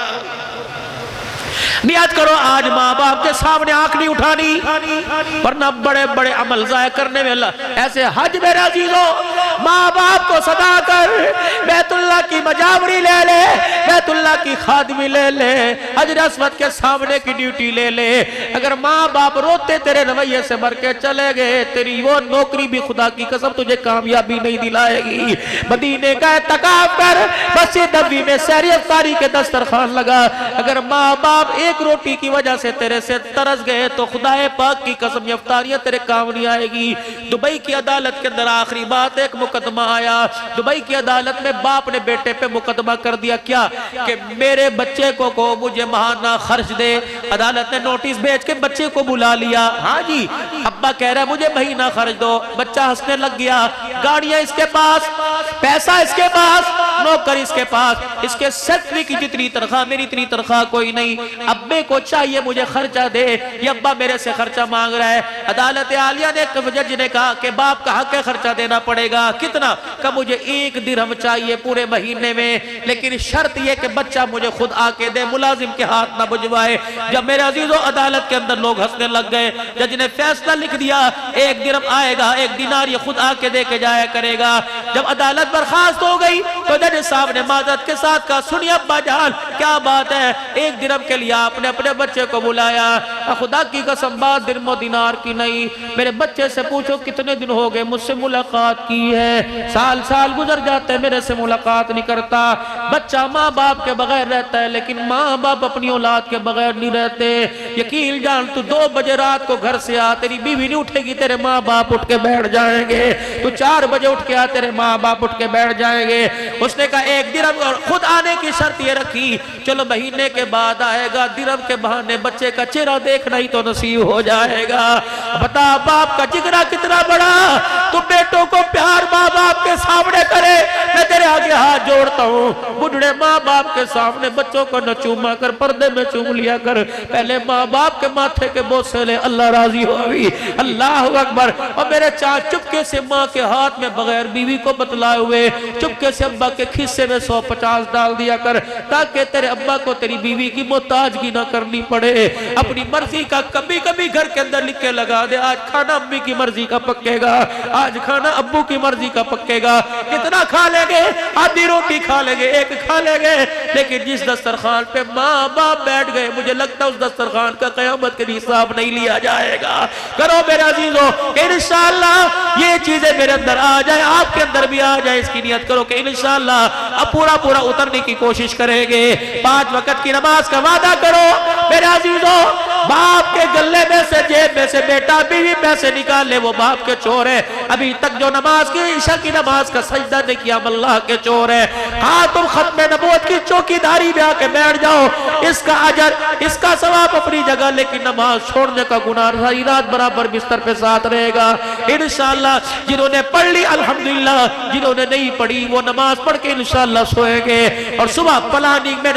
نیت کرو آج ماں باپ کے سامنے آنکھ نہیں اٹھانی، ورنہ بڑے بڑے عمل ضائع کرنے میں اللہ ایسے حج میرے عزیزو ماں باپ کو صدا کر بیت اللہ کی مجاوری لے لے، بیت اللہ کی خادمی لے لے، حجر اسود کے سامنے کی ڈیوٹی لے لے۔ اگر ماں باپ روتے تیرے رویے سے مر کے چلے گئے، تیری وہ نوکری بھی خدا کی قسم تجھے کامیابی نہیں دلائے گی۔ مدینے کا اعتکاف کر، مسجد نبوی میں سحر افطاری کے دسترخوان لگا۔ اگر ماں باپ ایک روٹی کی وجہ سے تیرے سے ترس گئے تو خدا پاک کی قسم یہ افطاریاں تیرے کام نہیں آئے گی۔ دبئی کی عدالت کے اندر آخری بات ایک مقدمہ آیا، دبئی کی عدالت میں باپ نے بیٹے پہ مقدمہ کر دیا کیا کہ میرے بچے کو مجھے ماہانہ خرچ دے۔ عدالت نے نوٹس بھیج کے بچے کو بلا لیا، ہاں جی ابا کہہ رہا ہے مجھے مہینہ خرچ دو، بچہ ہنسنے لگ گیا، گاڑیاں اس کے پاس، پیسہ اس کے پاس، نوکر اس کے پاس، اس کے سیکٹری کی جتنی تنخواہ میری اتنی تنخواہ کوئی نہیں، ابے کو چاہیے مجھے خرچہ دے، یہ ابا میرے سے خرچہ مانگ رہا ہے۔ عدالت عالیہ نے جج نے کہا کہ باپ کا حق ہے خرچہ دینا پڑے گا، کتنا؟ کہ مجھے 1 درہم چاہیے پورے مہینے میں، لیکن شرط یہ کہ بچہ مجھے خود آ کے دے، ملازم کے ہاتھ نہ بجوائے۔ جب میرے عزیزو عدالت کے اندر لوگ ہنسنے لگ گئے، جج نے فیصلہ لکھ دیا 1 درہم آئے گا، 1 دینار یہ خود آ کے دے کے جایا کرے گا۔ جب عدالت برخاست ہو گئی تو جج صاحب نے معذرت کے ساتھ کہا سنیے ابا جان کیا بات ہے، 1 درہم کے لیے آپ نے اپنے بچے کو بلایا، خدا کی قسم بات درہم و دینار کی نہیں، میرے بچے سے پوچھو کتنے دن ہو گئے مجھ سے ملاقات کی ہے، سال گزر جاتے ہیں میرے سے ملاقات نہیں کرتا۔ بچہ ماں باپ کے بغیر رہتا ہے لیکن ماں باپ اپنی اولاد کے بغیر نہیں رہتے۔ یقین جان تو 2 بجے رات کو گھر سے آ، تیری بیوی نہیں اٹھے گی، تیرے ماں باپ اٹھ کے بیٹھ جائیں گے، تو 4 بجے اٹھ کے آ، تیرے ماں باپ اٹھ کے بیٹھ جائیں گے۔ اس نے کہا 1 درہم، اور خود آنے کی شرط یہ رکھی چلو مہینے کے بعد آئے گا، درہم کے بہانے بچے کا چہرہ دیکھنا ہی تو نصیب ہو جائے گا۔ بتا باپ کا جگرا کتنا بڑا، تو بیٹوں کو پیار ماں باپ کے سامنے کرے، میں تیرے آگے ہاتھ جوڑتا ہوں، بڑھڑے ماں باپ کے سامنے بچوں کو نہ چوما کر، پردے میں چوم لیا کر، پہلے ماں باپ کے ماتھے کے بوسے لے، اللہ راضی ہوگی۔ اللہ اکبر۔ اور میرے چاچ چپکے سے ماں کے ہاتھ میں بغیر بیوی کو بتلائے ہوئے چپکے سے ابا کے کھسے میں 150 ڈال دیا کر، تاکہ تیرے ابا کو تیری بیوی کی محتاجگی نہ کرنی پڑے۔ اپنی مرضی کا کبھی کبھی گھر کے اندر لکھ کے لگا دے، آج کھانا امی کی مرضی کا پکے گا، آج کھانا ابو کی مرضی کا پکے گا۔ کتنا کھا لیں گے؟ آدھی روٹی کھا لیں گے، 1 کھا لیں گے، لیکن جس دسترخوان پہ ماں باپ بیٹھ گئے مجھے لگتا ہے اس دسترخوان کا قیامت کے لیے حساب نہیں لیا جائے گا۔ کرو میرے عزیزو کہ انشاءاللہ یہ چیزیں میرے اندر آ جائیں، آپ کے اندر بھی آ جائیں، اس کی نیت کرو کہ انشاءاللہ اب پورا اترنے کی کوشش کریں گے۔ 5 وقت کی نماز کا وعدہ کرو میرے عزیزو۔ باپ کے گلے میں سے جیب میں سے بیٹا بیوی پیسے نکال لے، وہ باپ کے چور ہے، ابھی تک جو نماز کی عشاء کی نماز کا سجدہ نہیں کیا اللہ کے چور ہے۔ ہاں تم ختم نبوت کی چوکی داری میں آ کے بیٹھ جاؤ، اس کا اجر اس کا ثواب اپنی جگہ، لیکن نماز چھوڑنے کا گناہ ساری رات برابر بستر پہ ساتھ رہے گا۔ انشاءاللہ جنہوں نے پڑھ لی الحمدللہ، جنہوں نے نہیں پڑھی وہ نماز پڑھ کے انشاءاللہ سوئیں گے، اور صبح پلاننگ میں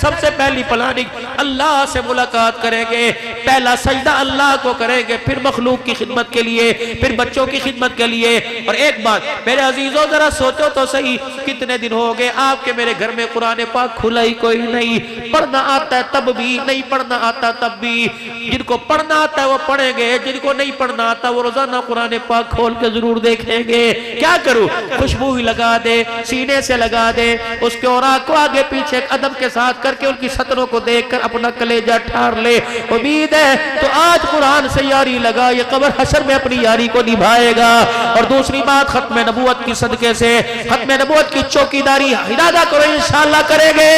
سب سے پہلی پلاننگ اللہ سے ملاقات کریں گے، پہلا سجدہ اللہ کو کریں گے، پھر مخلوق کی خدمت کے لیے، پھر بچوں کی خدمت کے لیے۔ اور ایک بات میرے عزیزو ذرا سوچو تو صحیح، کتنے دن ہو گئے آپ کے میرے گھر میں قرآن پاک کھلا ہی کوئی نہیں، پڑھنا آتا ہے تب بھی، نہیں پڑھنا آتا تب بھی۔ جن کو پڑھنا آتا ہے وہ پڑھیں گے، جن کو نہیں پڑھنا آتا وہ روزانہ قرآن پاک کھول کے ضرور دیکھیں گے۔ کیا کروں؟ خوشبو ہی لگا دے، سینے سے لگا دے، اس کے اوراق کو آگے پیچھے ادب کے ساتھ کر کے ان کی سطروں کو دیکھ کر اپنا کلیجہ ٹھار لے۔ امید ہے تو آج قرآن سے یاری لگا، یہ قبر حشر میں اپنی یاری کو نبھائے گا۔ اور دوسری بات ختم نبوت کی صدقے سے، ختم نبوت کی چوکیداری ارادہ کرو انشاءاللہ کریں گے،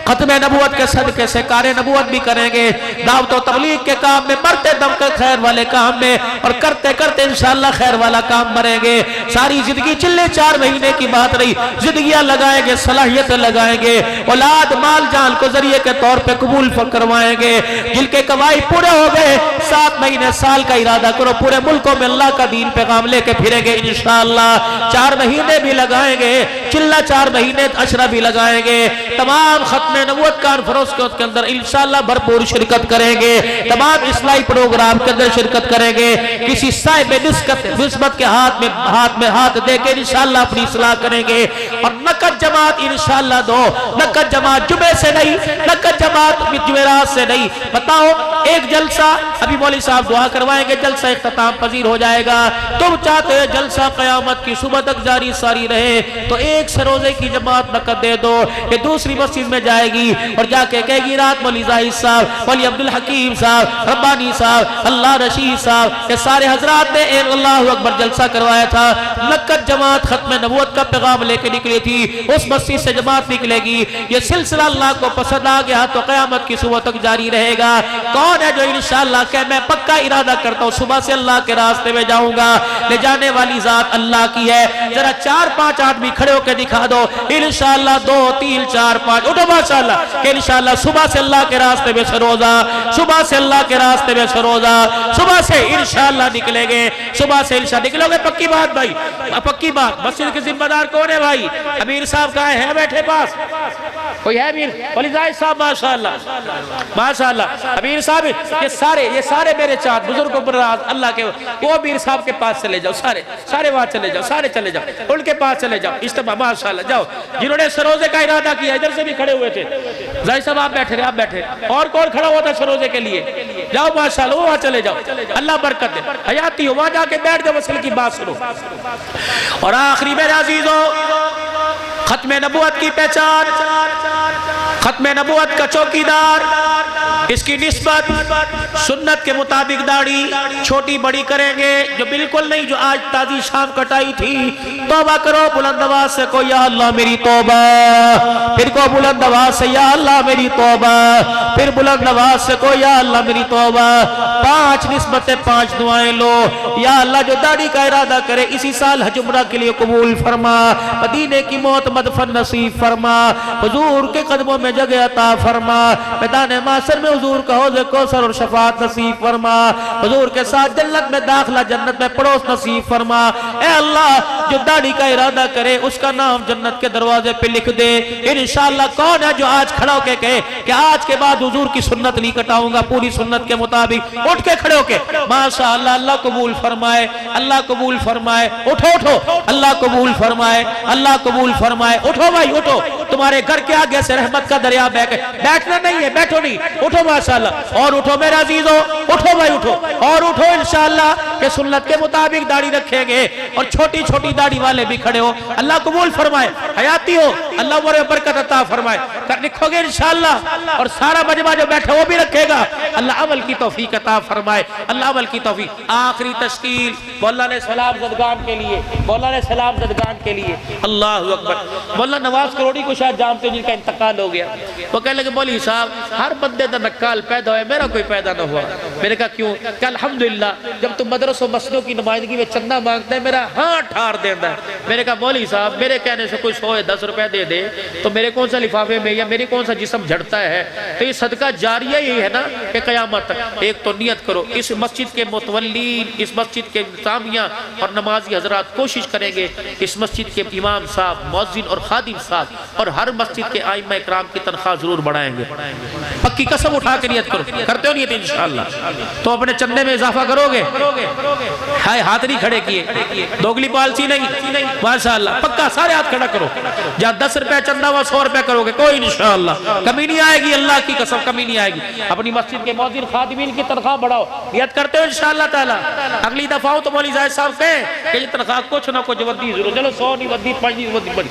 ختم نبوت کے صدقے سے کار نبوت بھی کریں گے، دعوت و تبلیغ کے کام میں مرتے دم کر خیر والے کام میں، اور کرتے کرتے انشاءاللہ خیر والا کام مریں گے۔ ساری زندگی چلے 4 مہینے کی بات رہی، زندگیاں لگائیں گے، صلاحیتیں لگائیں گے، اولاد مال جان کو ذریعے کے طور پہ قبول کروائیں گے۔ جن کے قواعد پورے ہو گئے 7 مہینے سال کا ارادہ کرو، پورے ملکوں میں اللہ کا دین پیغام لے کے پھریں گے انشاءاللہ۔ 4 مہینے بھی لگائیں گے، چلہ 4 مہینے عشرہ بھی لگائیں گے، تمام ختم نبوت کانفرنس کے اندر انشاءاللہ بھرپور شرکت کریں گے، تمام اصلاحی پروگرام کے اندر شرکت کریں گے، کسی صاحب نسبت کے ہاتھ میں ہاتھ دے کے انشاءاللہ اپنی اصلاح کریں گے، اور نہ نقد جماعت انشاءاللہ دو، نقد جماعت جمعے سے نہیں، نقد جماعت جمعرات سے نہیں۔ بتاؤ ایک جلسہ ابھی مولوی صاحب دعا کروائیں گے، جلسہ اختتام پذیر ہو جائے گا۔ تم چاہتے ہیں جلسہ قیامت کی صبح تک جاری ساری رہے تو ایک سروزے کی جماعت نقد دے دو، کہ دوسری مسجد میں جائے گی اور جا کے کہے گی رات مولوی زاہد صاحب، مولوی عبدالحکیم صاحب، ربانی صاحب، اللہ رشید صاحب، یہ سارے حضرات نے اللہ اکبر جلسہ کروایا تھا۔ نقد جماعت ختم نبوت کا پیغام لے کے نکلی تھی، اس مسجد سے جماعت نکلے گی۔ یہ سلسلہ اللہ کو پسند آ گیا تو قیامت کی صبح تک جاری رہے گا۔ کون ہے جو انشاءاللہ کہ میں پکا ارادہ کرتا ہوں صبح سے اللہ کے راستے میں جاؤں گا؟ لے جانے والی ذات اللہ کی ہے۔ ذرا 4-5 آدمی کھڑے ہو کے دکھا دو انشاءاللہ 2 3 4 5 اٹھو ماشاءاللہ کہ انشاءاللہ صبح سے اللہ کے راستے میں سروزہ، صبح سے اللہ کے راستے میں سروزہ، صبح سے انشاءاللہ نکلیں گے، صبح سے انشاءاللہ نکلو گے۔ پکی بات بھائی، پکی بات۔ مسجد کے ذمہ دار کون ہے بھائی؟ امیر صاحب کہاں ہے بیٹھے پاس؟ کوئی ہے امیر؟ ولی زاہد صاحب ماشاءاللہ ماشاءاللہ امیر صاحب، یہ سارے میرے چاند بزرگ براد اللہ کے، وہ امیر صاحب کے پاس چلے جاؤ، سارے وہاں چلے جاؤ، سارے چلے جاؤ، ان کے پاس چلے جاؤ، اجتماع ماشاءاللہ جاؤ۔ جنہوں نے سروزے کا ارادہ کیا ادھر سے بھی کھڑے ہوئے تھے، زاہد صاحب آپ بیٹھے رہے، آپ بیٹھے، اور کون کھڑا ہوا تھا سروزے کے لیے؟ جاؤ ماشاءاللہ وہاں چلے جاؤ، اللہ برکت دے، حیاتی ہو، وہاں جا کے بیٹھ جاؤ، مسئلے کی بات سنو۔ اور آخری میرے عزیزوں، ختم نبوت کی پہچان، ختم نبوت کا چوکیدار، اس کی نسبت سنت کے مطابق داڑھی چھوٹی بڑی کریں گے، جو بالکل نہیں جو آج تازی شام کٹائی تھی۔ توبہ کرو بلند آواز سے کو یا اللہ میری توبہ، پھر کو بلند آواز سے یا اللہ میری توبہ، پھر بلند آواز سے کو یا اللہ میری توبہ۔ 5 نسبتیں 5 دعائیں لو۔ یا اللہ جو داڑھی کا ارادہ کرے اسی سال حج عمرہ کے لیے قبول فرما، مدینے کی موت مدفن نصیب فرما، حضور کے قدموں میں جگہ عطا فرما، میدان محشر میں حضور کا حوض کوثر اور شفاعت نصیب فرما، حضور کے ساتھ جنت میں داخلہ، جنت میں پڑوس نصیب فرما۔ اے اللہ جو داڑھی کا ارادہ کرے اس کا نام جنت کے دروازے پہ لکھ دے۔ انشاءاللہ کون ہے جو آج کھڑا ہو کے کہے کہ آج کے بعد حضور کی سنت نہیں کٹاؤں گا، پوری سنت کے مطابق؟ اٹھ کے کھڑے ہو کے ماشاءاللہ اللہ قبول فرمائے، اللہ قبول فرمائے۔ اٹھو اٹھو، اللہ قبول فرمائے، اللہ قبول فرمائے۔ اٹھو بھائی اٹھو، تمہارے گھر کے آگے سے رحمت کا دریا بہہ کے، بیٹھنا نہیں ہے، بیٹھو نہیں، اٹھو ماشاءاللہ، اور اٹھو میرے عزیزو، اٹھو بھائی اٹھو، اور اٹھو انشاءاللہ کہ سنت کے مطابق داڑھی رکھیں گے، اور چھوٹی چھوٹی داڑھی والے بھی کھڑے ہو، اللہ قبول فرمائے، حیاتی ہو، اللہ عمر میں برکت عطا فرمائے، لکھو گے انشاءاللہ، اور سارا مجمع جو بیٹھا وہ بھی رکھے گا، اللہ عمل کی توفیق عطا فرمائے، اللہ عمل کی توفیق۔ آخری تشکیل مولانا سلام زدگان کے لیے، مولانا سلام زدگان کے لیے، اللہ اکبر۔ مولانا نواز کروڑی کو شاید جانتے ہیں جن کا انتقال ہو گیا، وہ کہنے لگے مولوی صاحب ہر بندے دا نکال پیدا ہوئے، میرا کوئی پیدا نہ ہوا۔ میں نے کہا کیوں؟ کہ الحمدللہ جب تم مدرسوں مسجدوں کی نمائندگی میں چندہ مانگتے ہیں میرا ہاں ٹھار دیندہ ہے۔ میں نے کہا مولوی صاحب میرے کہنے سے کوئی 100 یا 10 روپے دے دے تو میرے کون سا لفافے میں یا میری کون سا جسم جھڑتا ہے؟ تو یہ صدقہ جاریہ یہی ہے نا کہ قیامت تک ایک تو نیت کرو، اس مسجد کے متولین، اس مسجد کے انتظامیہ اور نمازی حضرات کوشش کریں گے اس مسجد کے امام صاحب، مؤذن اور خادم صاحب اور ہر مسجد کے ائمہ اکرام کی تنخواہ ضرور بڑھائیں گے۔ پکی قسم اٹھا کے نیت کرو، کرتے ہو نیت انشاءاللہ تو اپنے چندے میں اضافہ کرو گے؟ ہائے ہاتھ نہیں کھڑے کیے، دوگلی پالسی نہیں، ماشاءاللہ پکا سارے ہاتھ کھڑا کرو۔ جہاں 10 روپے چندہ ہوا 100 روپے کرو گے، کوئی انشاءاللہ کمی نہیں آئے گی، اللہ کی قسم کمی نہیں آئے گی۔ اپنی مسجد کے مؤذن خادمین کی تنخواہ بڑھاؤ، نیت کرتے ہو انشاءاللہ تعالی؟ اگلی دفعہ تو مولوی زاہد صاحب کہیں کہ یہ تنخواہ کچھ نہ کچھ ودی ضرور، چلو 100 نہیں ودی 5 نہیں ودی بڑی۔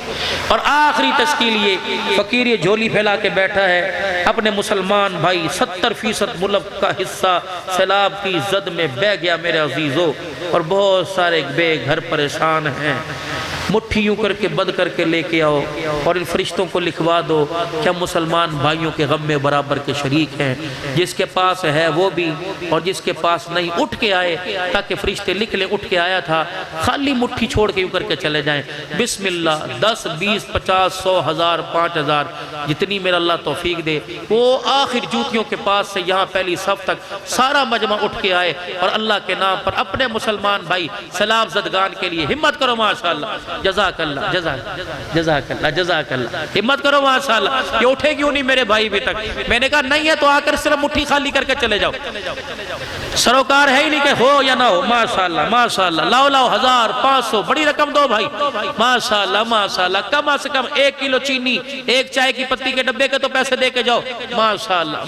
اور آخری تشکیل یہ فقیر یہ جھولی پھیلا کے بیٹھا ہے، اپنے مسلمان بھائی 70% ملک کا حصہ سیلاب کی زد میں بہ گیا میرے عزیزو، اور بہت سارے بے گھر پریشان ہیں۔ مٹھی یوں کر کے بند کر کے لے کے آؤ اور ان فرشتوں کو لکھوا دو کہ ہم مسلمان بھائیوں کے غم میں برابر کے شریک ہیں، جس کے پاس ہے وہ بھی اور جس کے پاس نہیں اٹھ کے آئے، تاکہ فرشتے لکھ لیں اٹھ کے آیا تھا، خالی مٹھی چھوڑ کے یوں کر کے چلے جائیں۔ بسم اللہ 10 20 50 100 1000 5000 جتنی میرا اللہ توفیق دے، وہ آخر جوتیوں کے پاس سے یہاں پہلی صف تک سارا مجمع اٹھ کے آئے اور اللہ کے نام پر اپنے مسلمان بھائی سلام زدگان کے لیے ہمت کرو ماشاءاللہ۔ جزاک اللہ جزاک اللہ ہمت کرو ماشاءاللہ. یہ اٹھے کیوں نہیں میرے بھائی بھی تک؟ میں نے کہا نہیں ہے تو آ کر صرف مٹھی خالی کر کے چلے جاؤ. سروکار ہے ہی نہیں کہ ہو یا نہ ہو. ماشاءاللہ لاؤ 1500 بڑی رقم دو بھائی. ماشاءاللہ کم از کم 1 کلو چینی، 1 چائے کی پتی کے ڈبے کے تو پیسے دے کے جاؤ. ماشاءاللہ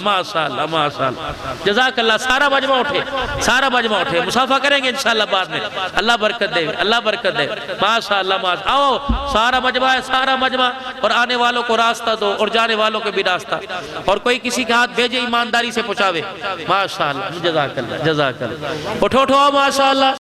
جزاک اللہ. سارا مجمع اٹھے مصافحہ کریں گے انشاءاللہ بعد میں. اللہ برکت دے. ماشاءاللہ آؤ سارا مجمع اور آنے والوں کو راستہ دو اور جانے والوں کو بھی راستہ. اور کوئی کسی کے ہاتھ بھیجے ایمانداری سے پہنچاوے. ماشاءاللہ جزاک اللہ. اٹھو ماشاءاللہ.